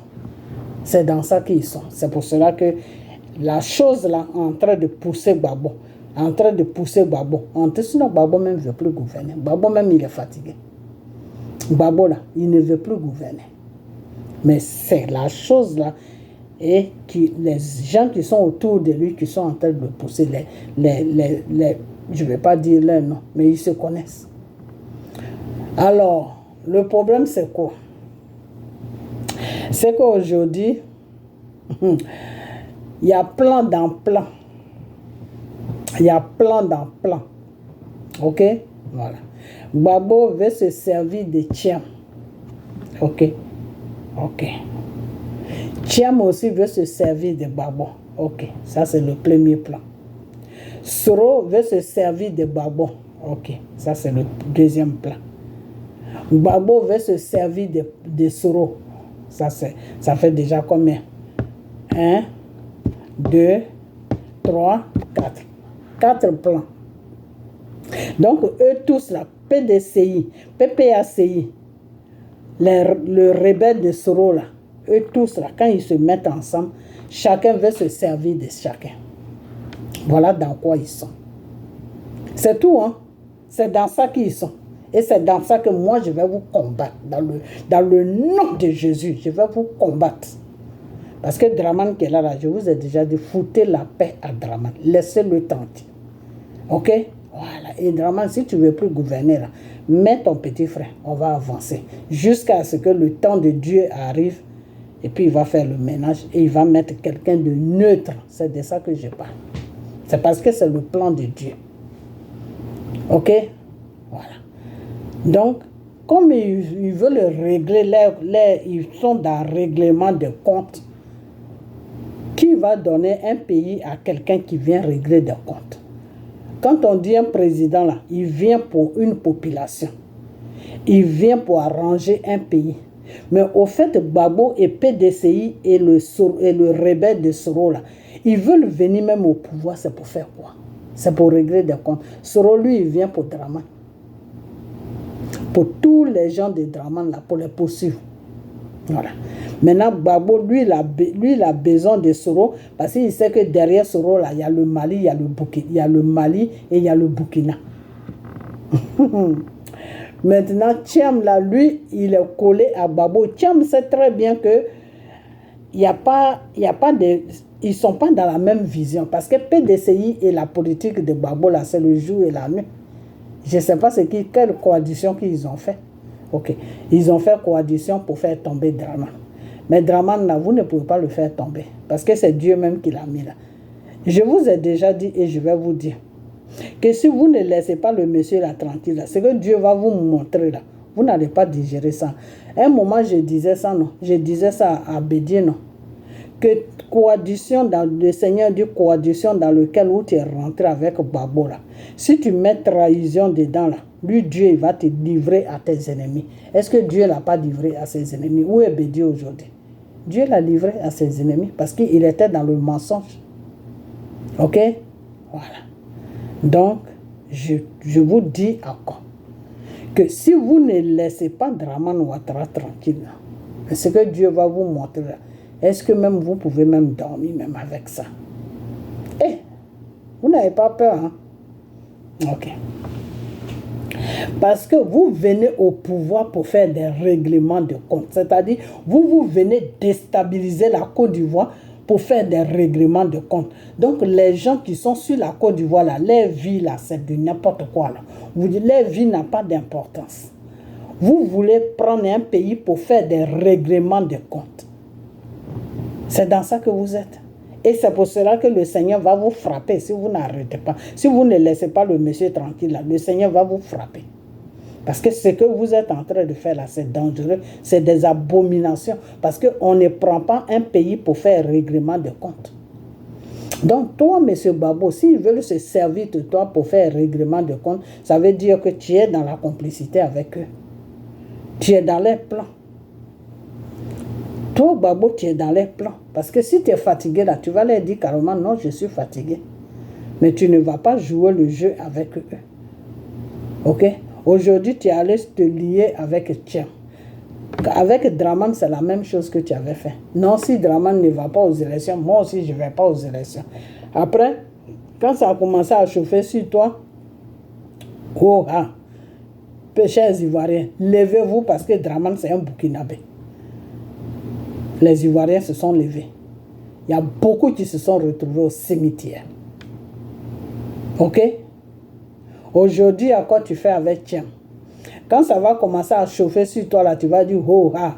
C'est dans ça qu'ils sont. C'est pour cela que la chose là est en train de pousser Gbagbo. En train de pousser Gbagbo. Sinon, Gbagbo même ne veut plus gouverner. Gbagbo même, il est fatigué. Gbagbo là, il ne veut plus gouverner. Mais c'est la chose là, et les gens qui sont autour de lui, qui sont en train de le pousser, je ne vais pas dire leur nom, mais ils se connaissent. Alors, le problème c'est quoi? C'est qu'aujourd'hui, il y a plan dans plan. Il y a plan dans plan. Ok? Voilà. Gbagbo veut se servir de Thiam. Ok? Ok. Thiam aussi veut se servir de Gbagbo. Ok. Ça, c'est le premier plan. Soro veut se servir de Gbagbo. Ok. Ça, c'est le deuxième plan. Gbagbo veut se servir de Soro. Ça fait déjà combien? 1, 2, 3, 4. 4 plans. Donc, eux tous, la PDCI, PPACI, le rebelle de Soro, là, eux tous, là, quand ils se mettent ensemble, chacun veut se servir de chacun. Voilà dans quoi ils sont. C'est tout, hein? C'est dans ça qu'ils sont. Et c'est dans ça que moi, je vais vous combattre. Dans le nom de Jésus, je vais vous combattre. Parce que Draman qui est là, je vous ai déjà dit, foutez la paix à Draman. Laissez-le tranquille. Ok? Voilà. Et Draman, si tu ne veux plus gouverner, là, mets ton petit frère. On va avancer. Jusqu'à ce que le temps de Dieu arrive. Et puis, il va faire le ménage. Et il va mettre quelqu'un de neutre. C'est de ça que je parle. C'est parce que c'est le plan de Dieu. Ok? Voilà. Donc, comme ils veulent régler, ils sont dans le règlement de comptes. Qui va donner un pays à quelqu'un qui vient régler des comptes? Quand on dit un président, là, il vient pour une population. Il vient pour arranger un pays. Mais au fait, Gbagbo et PDCI et le rebelle de Soro, là, ils veulent venir même au pouvoir, c'est pour faire quoi? C'est pour régler des comptes. Soro, lui, il vient pour Draman. Pour tous les gens de Draman, là, pour les poursuivre. Voilà. Maintenant, Gbagbo, lui, il a besoin de Soro parce qu'il sait que derrière Soro, là, il y a le Mali, il y a le Burkina. Il y a le Mali et il y a le Burkina. Maintenant, Thiam, là, lui, il est collé à Gbagbo. Thiam sait très bien que il y a pas de... Ils ne sont pas dans la même vision. Parce que PDCI et la politique de Gbagbo, là, c'est le jour et la nuit. Je ne sais pas quelle coalition qu'ils ont fait. Ok. Ils ont fait coalition pour faire tomber Draman. Mais Draman, là, vous ne pouvez pas le faire tomber. Parce que c'est Dieu même qui l'a mis là. Je vous ai déjà dit et je vais vous dire que si vous ne laissez pas le monsieur là tranquille, là, c'est que Dieu va vous montrer là. Vous n'allez pas digérer ça. À un moment, je disais ça, non. Je disais ça à Bédier, non. Que coalition, dans le Seigneur dit coalition dans lequel où tu es rentré avec Babo là. Si tu mets trahison dedans là, lui Dieu il va te livrer à tes ennemis. Est-ce que Dieu l'a pas livré à ses ennemis? Où est Bédier aujourd'hui? Dieu l'a livré à ses ennemis parce qu'il était dans le mensonge. Ok? Voilà. Donc, je vous dis encore que si vous ne laissez pas Draman Ouattara tranquille, ce que Dieu va vous montrer là, est-ce que même vous pouvez même dormir même avec ça? Eh, vous n'avez pas peur, hein? Ok. Parce que vous venez au pouvoir pour faire des règlements de compte. C'est-à-dire, vous venez déstabiliser la Côte d'Ivoire pour faire des règlements de compte. Donc, les gens qui sont sur la Côte d'Ivoire, là, leur vie, là, c'est de n'importe quoi, là. Vous dites, leur vie n'a pas d'importance. Vous voulez prendre un pays pour faire des règlements de compte. C'est dans ça que vous êtes. Et c'est pour cela que le Seigneur va vous frapper si vous n'arrêtez pas. Si vous ne laissez pas le monsieur tranquille, là, le Seigneur va vous frapper. Parce que ce que vous êtes en train de faire là, c'est dangereux. C'est des abominations. Parce qu'on ne prend pas un pays pour faire règlement de compte. Donc toi, monsieur Babo, s'ils veulent se servir de toi pour faire règlement de compte, ça veut dire que tu es dans la complicité avec eux. Tu es dans les plans. Toi, Babo, tu es dans les plans. Parce que si tu es fatigué là, tu vas leur dire carrément, non, je suis fatigué. Mais tu ne vas pas jouer le jeu avec eux. Ok? Aujourd'hui, tu es allé te lier avec Tchien. Avec Draman, c'est la même chose que tu avais fait. Non, si Draman ne va pas aux élections, moi aussi, je ne vais pas aux élections. Après, quand ça a commencé à chauffer sur toi, oh, ah, chers Ivoiriens, levez-vous parce que Draman, c'est un Burkinabé. Les Ivoiriens se sont levés. Il y a beaucoup qui se sont retrouvés au cimetière. Ok? Aujourd'hui, à quoi tu fais avec Tien? Quand ça va commencer à chauffer sur toi, là, tu vas dire, oh, ah,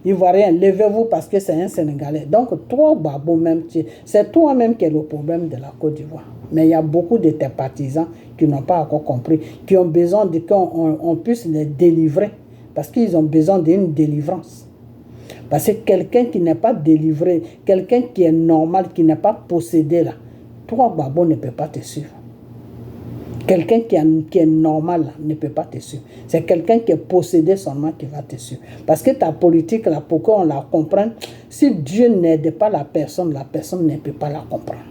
Ivoiriens, levez-vous parce que c'est un Sénégalais. Donc, toi, Babo, même, c'est toi-même qui es le problème de la Côte d'Ivoire. Mais il y a beaucoup de tes partisans qui n'ont pas encore compris, qui ont besoin de qu'on puisse les délivrer, parce qu'ils ont besoin d'une délivrance. Parce que quelqu'un qui n'est pas délivré, quelqu'un qui est normal, qui n'est pas possédé là, toi, Babo, ne peut pas te suivre. Quelqu'un qui est normal là, ne peut pas te suivre. C'est quelqu'un qui est possédé seulement qui va te suivre. Parce que ta politique là, pour qu'on la comprenne, si Dieu n'aide pas la personne ne peut pas la comprendre.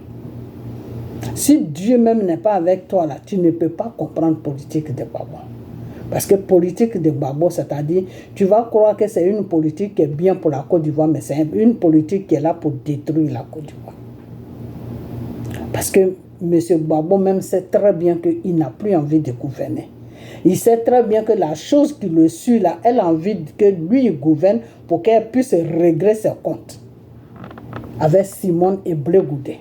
Si Dieu même n'est pas avec toi là, tu ne peux pas comprendre la politique de Babo. Parce que politique de Babo, c'est-à-dire, tu vas croire que c'est une politique qui est bien pour la Côte d'Ivoire, mais c'est une politique qui est là pour détruire la Côte d'Ivoire. Parce que M. Babo même sait très bien qu'il n'a plus envie de gouverner. Il sait très bien que la chose qui le suit là, elle a envie que lui gouverne pour qu'elle puisse régler ses comptes avec Simone et Blé Goudé.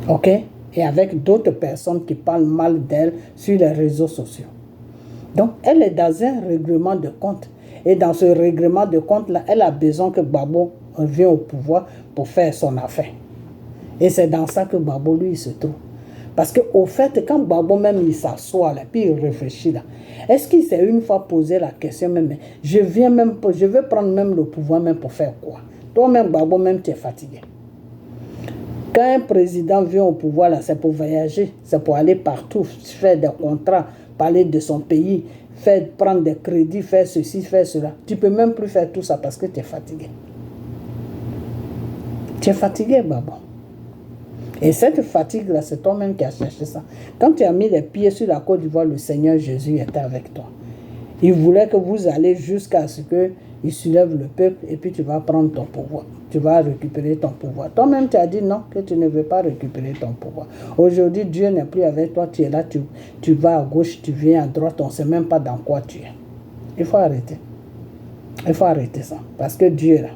Ok? Et avec d'autres personnes qui parlent mal d'elle sur les réseaux sociaux. Donc, elle est dans un règlement de compte. Et dans ce règlement de compte-là, elle a besoin que Babo revienne au pouvoir pour faire son affaire. Et c'est dans ça que Babo, lui, il se trouve. Parce qu'au fait, quand Babo même, il s'assoit là, puis il réfléchit là, est-ce qu'il s'est une fois posé la question même, je vais prendre même le pouvoir même pour faire quoi? Toi-même, Babo, même, tu es fatigué. Quand un président vient au pouvoir, là, c'est pour voyager, c'est pour aller partout, faire des contrats, parler de son pays, prendre des crédits, faire ceci, faire cela. Tu ne peux même plus faire tout ça parce que tu es fatigué. Tu es fatigué, Babo. Et cette fatigue-là, c'est toi-même qui as cherché ça. Quand tu as mis les pieds sur la Côte d'Ivoire, le Seigneur Jésus était avec toi. Il voulait que vous alliez jusqu'à ce qu'il soulève le peuple et puis tu vas prendre ton pouvoir. Tu vas récupérer ton pouvoir. Toi-même, tu as dit non, que tu ne veux pas récupérer ton pouvoir. Aujourd'hui, Dieu n'est plus avec toi. Tu es là, tu vas à gauche, tu viens à droite. On ne sait même pas dans quoi tu es. Il faut arrêter. Il faut arrêter ça. Parce que Dieu est là.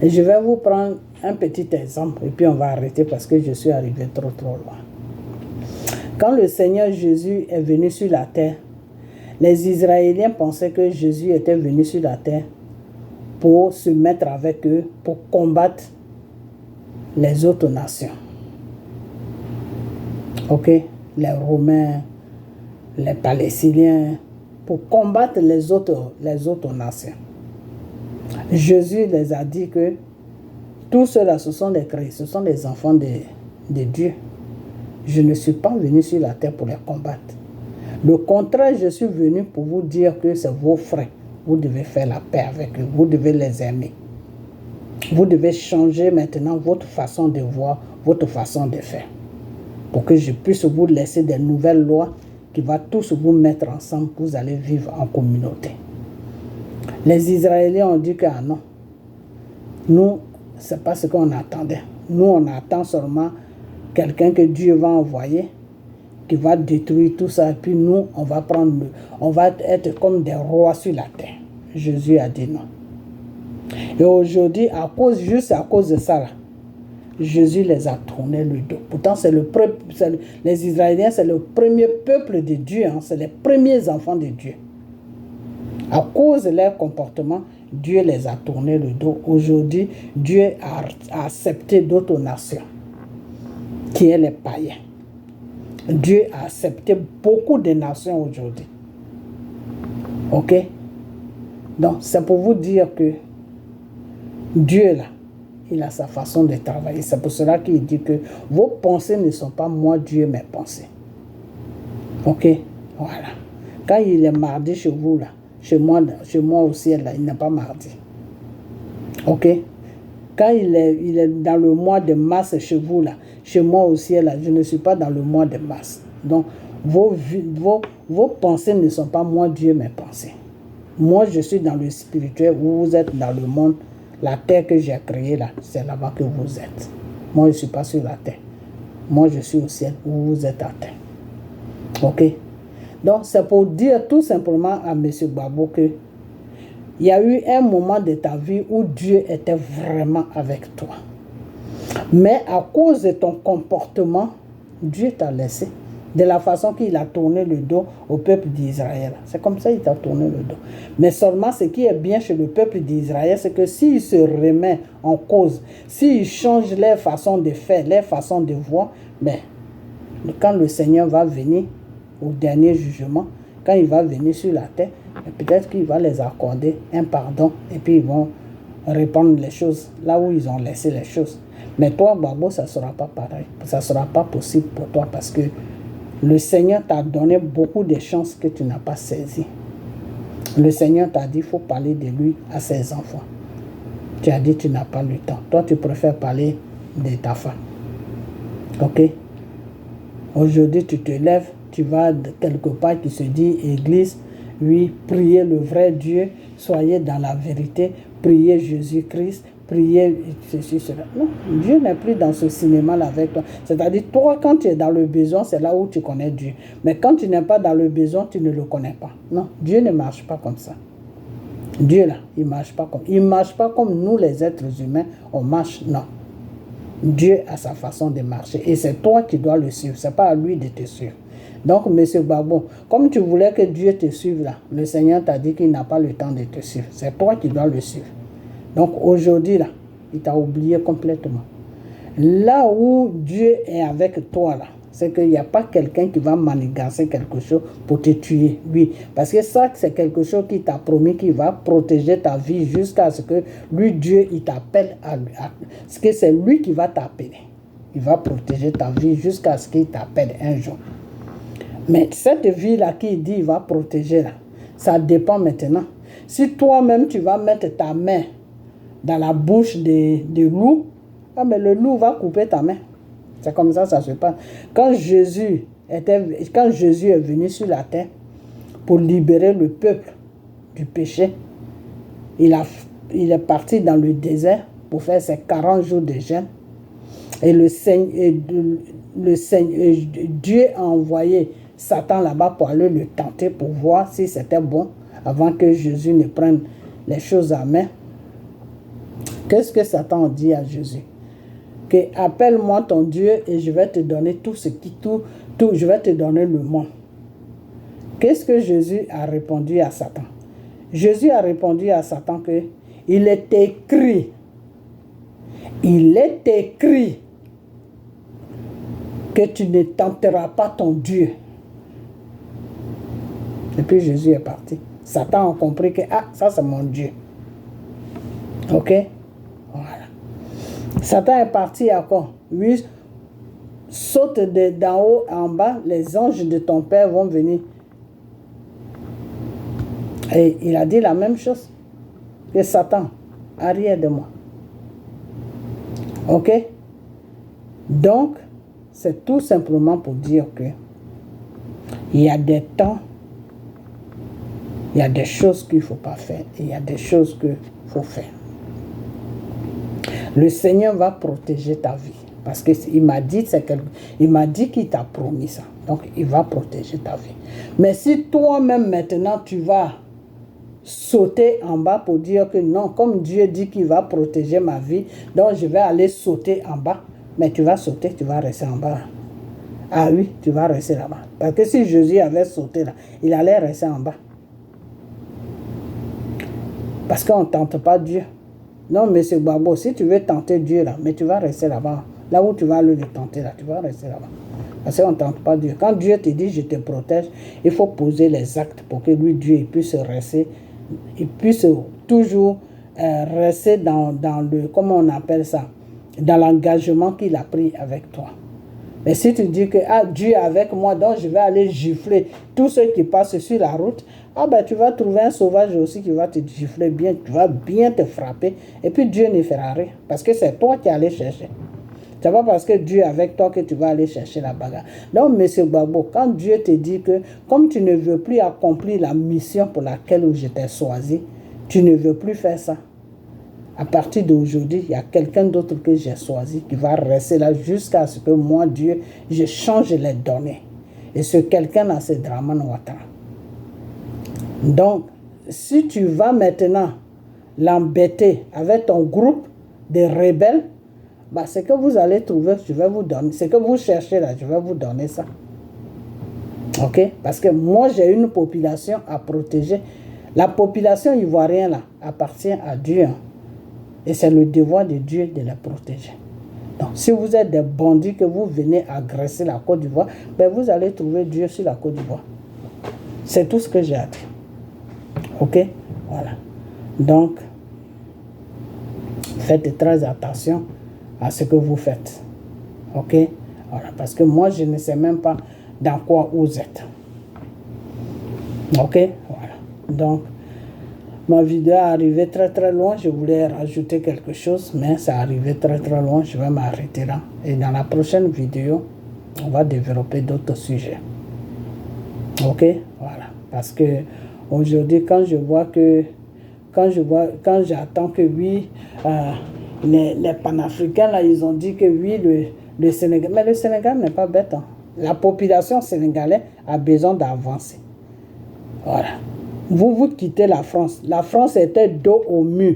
Et je vais vous prendre un petit exemple et puis on va arrêter parce que je suis arrivé trop loin. Quand le Seigneur Jésus est venu sur la terre, les Israéliens pensaient que Jésus était venu sur la terre pour se mettre avec eux, pour combattre les autres nations. Ok? Les Romains, les Palestiniens, pour combattre les autres nations. Jésus les a dit que tous ceux-là, ce sont des enfants de Dieu. Je ne suis pas venu sur la terre pour les combattre. Le contraire, je suis venu pour vous dire que c'est vos frères. Vous devez faire la paix avec eux. Vous devez les aimer. Vous devez changer maintenant votre façon de voir, votre façon de faire. Pour que je puisse vous laisser des nouvelles lois qui vont tous vous mettre ensemble. Vous allez vivre en communauté. Les Israéliens ont dit que ah non. Nous, ce n'est pas ce qu'on attendait. Nous, on attend seulement quelqu'un que Dieu va envoyer, qui va détruire tout ça. Et puis nous, on va être comme des rois sur la terre. Jésus a dit non. Et aujourd'hui, juste à cause de ça, là, Jésus les a tourné le dos. Pourtant, les Israéliens, c'est le premier peuple de Dieu. Hein, c'est les premiers enfants de Dieu. À cause de leur comportement, Dieu les a tourné le dos. Aujourd'hui, Dieu a accepté d'autres nations, qui est les païens. Dieu a accepté beaucoup de nations aujourd'hui. Ok? Donc, c'est pour vous dire que Dieu, là, il a sa façon de travailler. C'est pour cela qu'il dit que vos pensées ne sont pas moi, Dieu, mes pensées. Ok? Voilà. Quand il est mardi chez vous, là, chez moi au ciel, là, il n'est pas mardi. Ok? Quand il est dans le mois de mars chez vous, là, chez moi au ciel, là, je ne suis pas dans le mois de mars. Donc, vos pensées ne sont pas moi, Dieu, mes pensées. Moi, je suis dans le spirituel, vous êtes dans le monde. La terre que j'ai créée, là, c'est là-bas que vous êtes. Moi, je ne suis pas sur la terre. Moi, je suis au ciel, vous êtes à terre. Ok? Donc, c'est pour dire tout simplement à M. Gbagbo que il y a eu un moment de ta vie où Dieu était vraiment avec toi. Mais à cause de ton comportement, Dieu t'a laissé. De la façon qu'il a tourné le dos au peuple d'Israël. C'est comme ça qu'il t'a tourné le dos. Mais seulement ce qui est bien chez le peuple d'Israël, c'est que s'il se remet en cause, s'il change leur façon de faire, leur façon de voir, ben, quand le Seigneur va venir au dernier jugement, quand il va venir sur la terre, peut-être qu'il va les accorder un pardon et puis ils vont répandre les choses là où ils ont laissé les choses. Mais toi, Gbagbo, ça ne sera pas pareil. Ça ne sera pas possible pour toi parce que le Seigneur t'a donné beaucoup de chances que tu n'as pas saisies. Le Seigneur t'a dit qu'il faut parler de lui à ses enfants. Tu as dit que tu n'as pas le temps. Toi, tu préfères parler de ta femme. Ok? Aujourd'hui, tu te lèves, tu vas quelque part qui se dit église, oui, priez le vrai Dieu, soyez dans la vérité, priez Jésus-Christ, priez ceci, cela. Non, Dieu n'est plus dans ce cinéma-là avec toi. C'est-à-dire, toi, quand tu es dans le besoin, c'est là où tu connais Dieu. Mais quand tu n'es pas dans le besoin, tu ne le connais pas. Non, Dieu ne marche pas comme ça. Dieu, là, il ne marche pas comme nous, les êtres humains, on marche. Non. Dieu a sa façon de marcher. Et c'est toi qui dois le suivre. Ce n'est pas à lui de te suivre. Donc, M. Gbagbo, comme tu voulais que Dieu te suive là, le Seigneur t'a dit qu'il n'a pas le temps de te suivre. C'est toi qui dois le suivre. Donc, aujourd'hui, là, il t'a oublié complètement. Là où Dieu est avec toi, là, c'est qu'il n'y a pas quelqu'un qui va manigancer quelque chose pour te tuer. Oui, parce que ça, c'est quelque chose qui t'a promis qu'il va protéger ta vie jusqu'à ce que lui, Dieu, il t'appelle parce que c'est lui qui va t'appeler. Il va protéger ta vie jusqu'à ce qu'il t'appelle un jour. Mais cette vie-là qu'il dit, il va protéger, là, ça dépend maintenant. Si toi-même, tu vas mettre ta main dans la bouche de loup, ah, mais le loup va couper ta main. C'est comme ça se passe. Quand Jésus est venu sur la terre pour libérer le peuple du péché, il est parti dans le désert pour faire ses 40 jours de jeûne. Et Dieu a envoyé Satan là-bas pour aller le tenter, pour voir si c'était bon, avant que Jésus ne prenne les choses en main. Qu'est-ce que Satan dit à Jésus? que appelle-moi ton Dieu et je vais te donner je vais te donner le monde. Qu'est-ce que Jésus a répondu à Satan? Jésus a répondu à Satan que il est écrit que tu ne tenteras pas ton Dieu. Et puis Jésus est parti. Satan a compris que ça c'est mon Dieu. Ok? Voilà. Satan est parti encore. Lui, saute d'en haut en bas, les anges de ton Père vont venir. Et il a dit la même chose que Satan, arrière de moi. Ok? Donc, c'est tout simplement pour dire que il y a des temps, il y a des choses qu'il ne faut pas faire et il y a des choses qu'il faut faire. Le Seigneur va protéger ta vie parce qu'il m'a dit qu'il t'a promis ça. Donc, il va protéger ta vie. Mais si toi-même maintenant tu vas sauter en bas pour dire que non, comme Dieu dit qu'il va protéger ma vie, donc je vais aller sauter en bas. Mais tu vas sauter, tu vas rester en bas. Ah oui, tu vas rester là-bas. Parce que si Jésus avait sauté là, il allait rester en bas. Parce qu'on ne tente pas Dieu. Non, mais c'est Babo, si tu veux tenter Dieu là, mais tu vas rester là-bas. Là où tu vas aller le tenter là, tu vas rester là-bas. Parce qu'on ne tente pas Dieu. Quand Dieu te dit je te protège, il faut poser les actes pour que lui, Dieu, il puisse rester. Il puisse toujours rester dans le, comment on appelle ça, dans l'engagement qu'il a pris avec toi. Mais si tu dis que Dieu est avec moi, donc je vais aller gifler tous ceux qui passent sur la route, tu vas trouver un sauvage aussi qui va te gifler bien, tu vas bien te frapper, et puis Dieu ne fera rien, parce que c'est toi qui allais chercher. C'est pas parce que Dieu est avec toi que tu vas aller chercher la bagarre. Donc, M. Babo, quand Dieu te dit que, comme tu ne veux plus accomplir la mission pour laquelle je t'ai choisi, tu ne veux plus faire ça. À partir d'aujourd'hui, il y a quelqu'un d'autre que j'ai choisi qui va rester là jusqu'à ce que moi, Dieu, je change les données. Et ce quelqu'un-là, c'est Draman Ouattara. Donc, si tu vas maintenant l'embêter avec ton groupe de rebelles, ce que vous allez trouver, je vais vous donner. Ce que vous cherchez là, je vais vous donner ça. Ok? Parce que moi, j'ai une population à protéger. La population ivoirienne là appartient à Dieu. Et c'est le devoir de Dieu de la protéger. Donc, si vous êtes des bandits que vous venez agresser la Côte d'Ivoire, vous allez trouver Dieu sur la Côte d'Ivoire. C'est tout ce que j'ai à dire. Ok? Voilà. Donc, faites très attention à ce que vous faites. Ok? Voilà. Parce que moi, je ne sais même pas dans quoi vous êtes. Ok? Voilà. Donc, ma vidéo est arrivée très très loin. Je voulais rajouter quelque chose, mais ça est arrivé très très loin. Je vais m'arrêter là. Et dans la prochaine vidéo, on va développer d'autres sujets. Ok? Voilà. Parce que aujourd'hui, quand j'attends que oui, les panafricains, là, ils ont dit que oui, le Sénégal. Mais le Sénégal n'est pas bête. Hein. La population sénégalaise a besoin d'avancer. Voilà. Vous quittez la France. La France était dos au mur.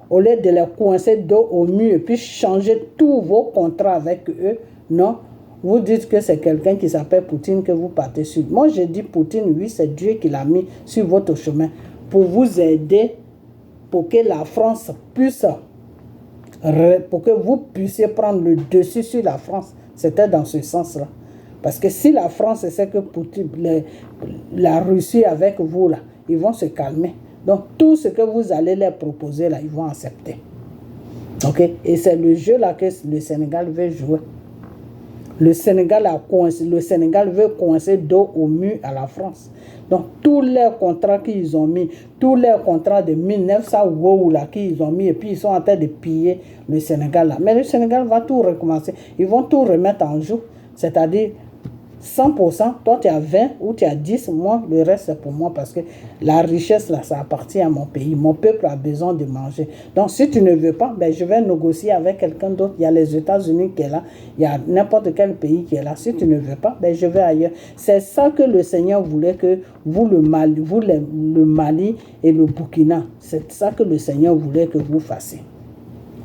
Au lieu de les coincer dos au mur et puis changer tous vos contrats avec eux, non. Vous dites que c'est quelqu'un qui s'appelle Poutine que vous partez sur. Moi, je dis Poutine, oui, c'est Dieu qui l'a mis sur votre chemin pour vous aider, pour que la France puisse, pour que vous puissiez prendre le dessus sur la France. C'était dans ce sens-là. Parce que si la France sait que Poutine, la Russie avec vous, là, ils vont se calmer. Donc, tout ce que vous allez leur proposer, là, ils vont accepter. Ok? Et c'est le jeu là que le Sénégal veut jouer. Le Sénégal veut coincer dos au mur à la France. Donc, tous les contrats qu'ils ont mis, tous les contrats de 1900 wow là qu'ils ont mis, et puis ils sont en train de piller le Sénégal là. Mais le Sénégal va tout recommencer. Ils vont tout remettre en joue. C'est-à-dire, 100%, toi tu as 20 ou tu as 10, moi le reste c'est pour moi parce que la richesse là ça appartient à mon pays, mon peuple a besoin de manger. Donc si tu ne veux pas, je vais négocier avec quelqu'un d'autre. Il y a les États-Unis qui est là, il y a n'importe quel pays qui est là. Si tu ne veux pas, je vais ailleurs. C'est ça que le Seigneur voulait que vous le Mali et le Burkina, c'est ça que le Seigneur voulait que vous fassiez.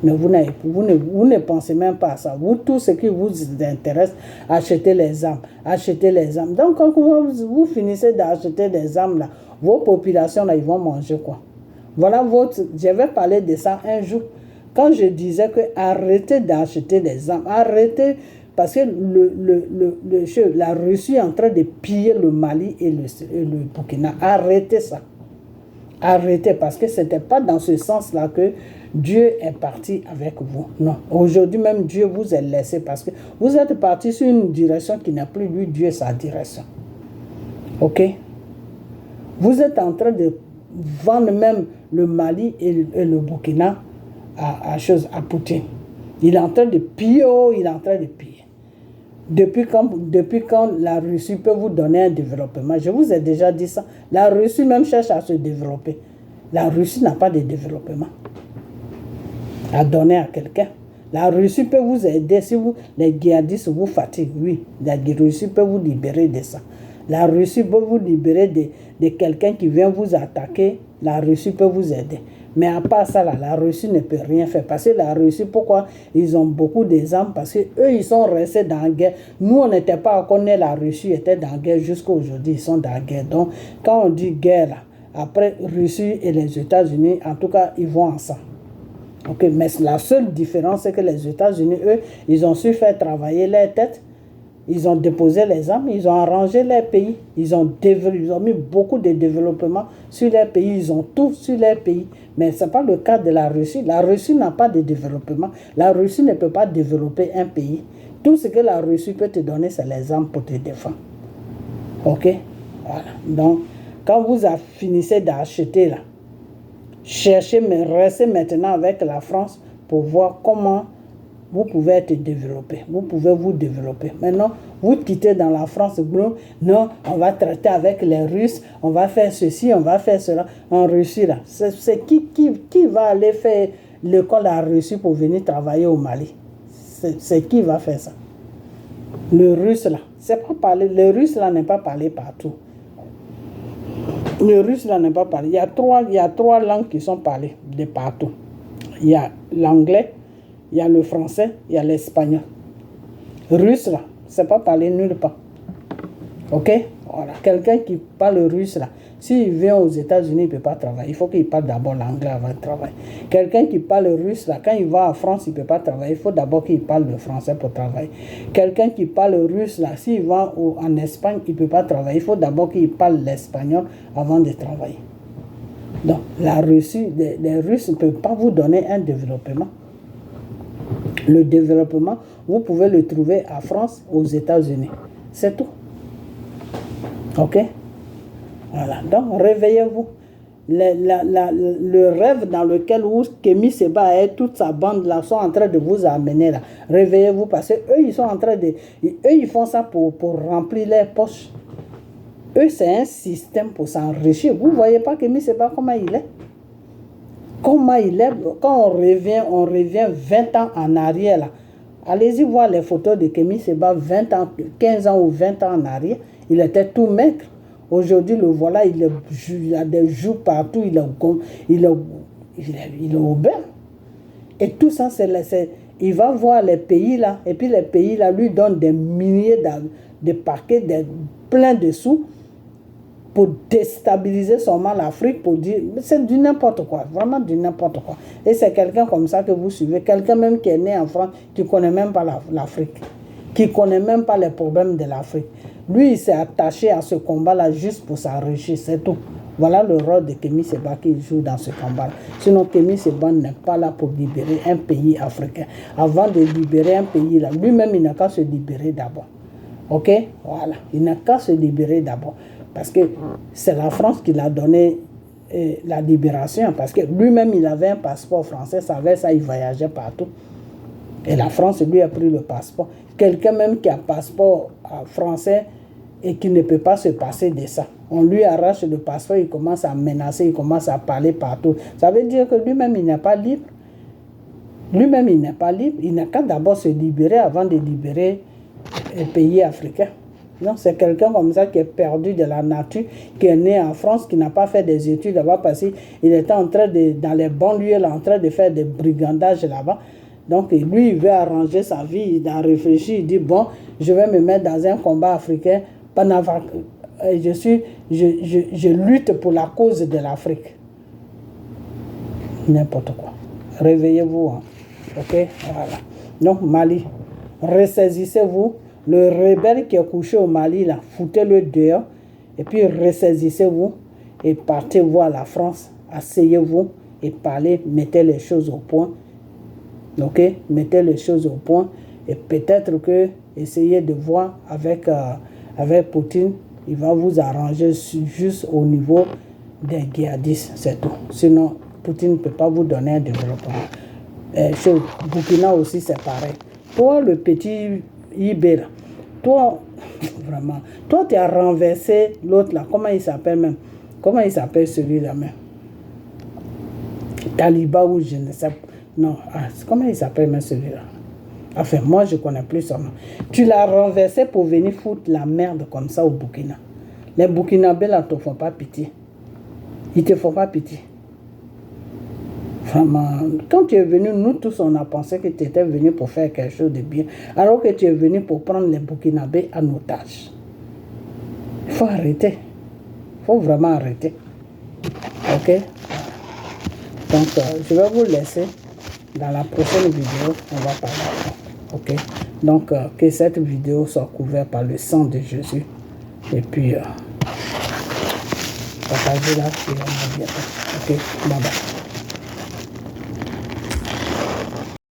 Mais vous ne pensez même pas à ça. Vous, tout ce qui vous intéresse, achetez les armes. Achetez les armes. Donc, quand vous finissez d'acheter des armes, là, vos populations, là, ils vont manger quoi? Voilà je vais parler de ça un jour. Quand je disais que arrêtez d'acheter des armes, arrêtez, parce que la Russie est en train de piller le Mali et le Burkina. Arrêtez ça. Arrêtez, parce que ce n'était pas dans ce sens-là que Dieu est parti avec vous. Non. Aujourd'hui même, Dieu vous a laissé parce que vous êtes parti sur une direction qui n'a plus lui, Dieu, sa direction. Ok? Vous êtes en train de vendre même le Mali et le Burkina à Poutine. Il est en train de piller, il est en train de piller. Depuis quand la Russie peut vous donner un développement? Je vous ai déjà dit ça. La Russie même cherche à se développer. La Russie n'a pas de développement à donner à quelqu'un. La Russie peut vous aider si les djihadistes vous fatiguent. Oui, la Russie peut vous libérer de ça. La Russie peut vous libérer de quelqu'un qui vient vous attaquer. La Russie peut vous aider. Mais à part ça, là, la Russie ne peut rien faire. Parce que la Russie, pourquoi ils ont beaucoup d'armes? Parce qu'eux, ils sont restés dans la guerre. Nous, on n'était pas encore nés, la Russie était dans la guerre jusqu'à aujourd'hui. Ils sont dans la guerre. Donc, quand on dit guerre, là, après, Russie et les États-Unis, en tout cas, ils vont ensemble. Okay, mais la seule différence, c'est que les États-Unis, eux, ils ont su faire travailler leur tête. Ils ont déposé les armes, ils ont arrangé leur pays, ils ont mis beaucoup de développement sur leur pays, ils ont tout sur leur pays. Mais ce n'est pas le cas de la Russie. La Russie n'a pas de développement. La Russie ne peut pas développer un pays. Tout ce que la Russie peut te donner, c'est les armes pour te défendre. Ok? Voilà. Donc, quand vous finissez d'acheter là, cherchez, mais restez maintenant avec la France pour voir comment vous pouvez être développé. Vous pouvez vous développer. Maintenant, vous quittez dans la France. Non, on va traiter avec les Russes. On va faire ceci, on va faire cela. En Russie, là, c'est qui va aller faire l'école en Russie pour venir travailler au Mali? C'est qui va faire ça? Le Russe, là. C'est pas parler. Le Russe, là, n'est pas parlé partout. Le Russe, là, n'est pas parlé. Il y a trois langues qui sont parlées de partout. Il y a l'anglais, il y a le français, il y a l'espagnol. Russe, là, c'est pas parlé nulle part. Ok? Voilà. Quelqu'un qui parle russe, là, s'il vient aux États-Unis, il ne peut pas travailler. Il faut qu'il parle d'abord l'anglais avant de travailler. Quelqu'un qui parle russe, là, quand il va en France, il ne peut pas travailler. Il faut d'abord qu'il parle le français pour travailler. Quelqu'un qui parle russe, là, s'il va en Espagne, il ne peut pas travailler. Il faut d'abord qu'il parle l'espagnol avant de travailler. Donc, la Russie, les Russes ne peuvent pas vous donner un développement. Le développement, vous pouvez le trouver en France, aux États-Unis. C'est tout. Ok? Voilà. Donc, réveillez-vous. Le rêve dans lequel Kémy Séba et toute sa bande là sont en train de vous amener là. Réveillez-vous parce que eux, ils sont en train de... Eux, ils font ça pour remplir leurs poches. Eux, c'est un système pour s'enrichir. Vous ne voyez pas Kémy Séba comment il est? Comment il est? Quand on revient 20 ans en arrière là. Allez-y voir les photos de Kémy Séba 15 ans ou 20 ans en arrière. Il était tout maigre. Aujourd'hui, le voilà, il a des joues partout, il est obèse. Et tout ça, il va voir les pays là, et puis les pays là lui donnent des milliers de paquets, plein de sous, pour déstabiliser seulement l'Afrique, pour dire, c'est du n'importe quoi, vraiment du n'importe quoi. Et c'est quelqu'un comme ça que vous suivez, quelqu'un même qui est né en France, qui ne connaît même pas l'Afrique, qui ne connaît même pas les problèmes de l'Afrique. Lui, il s'est attaché à ce combat-là juste pour s'enrichir, c'est tout. Voilà le rôle de Kémy Séba qui joue dans ce combat-là. Sinon, Kémy Séba n'est pas là pour libérer un pays africain. Avant de libérer un pays, là, lui-même, il n'a qu'à se libérer d'abord. Ok? Voilà. Il n'a qu'à se libérer d'abord. Parce que c'est la France qui l'a donné la libération. Parce que lui-même, il avait un passeport français. Savait ça, il voyageait partout. Et la France lui a pris le passeport. Quelqu'un même qui a un passeport français et qui ne peut pas se passer de ça. On lui arrache le passeport, il commence à menacer, il commence à parler partout. Ça veut dire que lui-même, il n'est pas libre. Lui-même, il n'est pas libre. Il n'a qu'à d'abord se libérer avant de libérer les pays africains. Non, c'est quelqu'un comme ça qui est perdu de la nature, qui est né en France, qui n'a pas fait des études là-bas parce qu'il était en train de, dans les banlieues, là, en train de faire des brigandages là-bas. Donc, lui, il veut arranger sa vie, il a réfléchi, il dit, bon, je vais me mettre dans un combat africain, je lutte pour la cause de l'Afrique. N'importe quoi. Réveillez-vous. Hein. Ok? Voilà. Donc, Mali, ressaisissez-vous. Le rebelle qui est couché au Mali, là, foutez-le dehors. Et puis, ressaisissez-vous et partez voir la France. Asseyez-vous et parlez, mettez les choses au point. Ok? Mettez les choses au point. Et peut-être que, essayez de voir avec Poutine, il va vous arranger juste au niveau des djihadistes, c'est tout. Sinon, Poutine ne peut pas vous donner un développement. Chez Burkina aussi, c'est pareil. Toi, le petit Ibé, toi, vraiment, toi, tu as renversé l'autre là. Comment il s'appelle même? Comment il s'appelle celui-là même? Taliban ou je ne sais pas. Non, comment il s'appelle même celui-là? Enfin, moi, je ne connais plus son nom. Tu l'as renversé pour venir foutre la merde comme ça au Burkina. Les Burkinabés là ne te font pas pitié. Ils ne te font pas pitié. Vraiment, quand tu es venu, nous tous, on a pensé que tu étais venu pour faire quelque chose de bien, alors que tu es venu pour prendre les Burkinabés en otage. Il faut arrêter. Il faut vraiment arrêter. Ok? Donc, je vais vous laisser. Dans la prochaine vidéo, on va parler. Ok? Donc, que cette vidéo soit couverte par le sang de Jésus. Et puis, partagez-la et on va bientôt. Ok? Bye bye.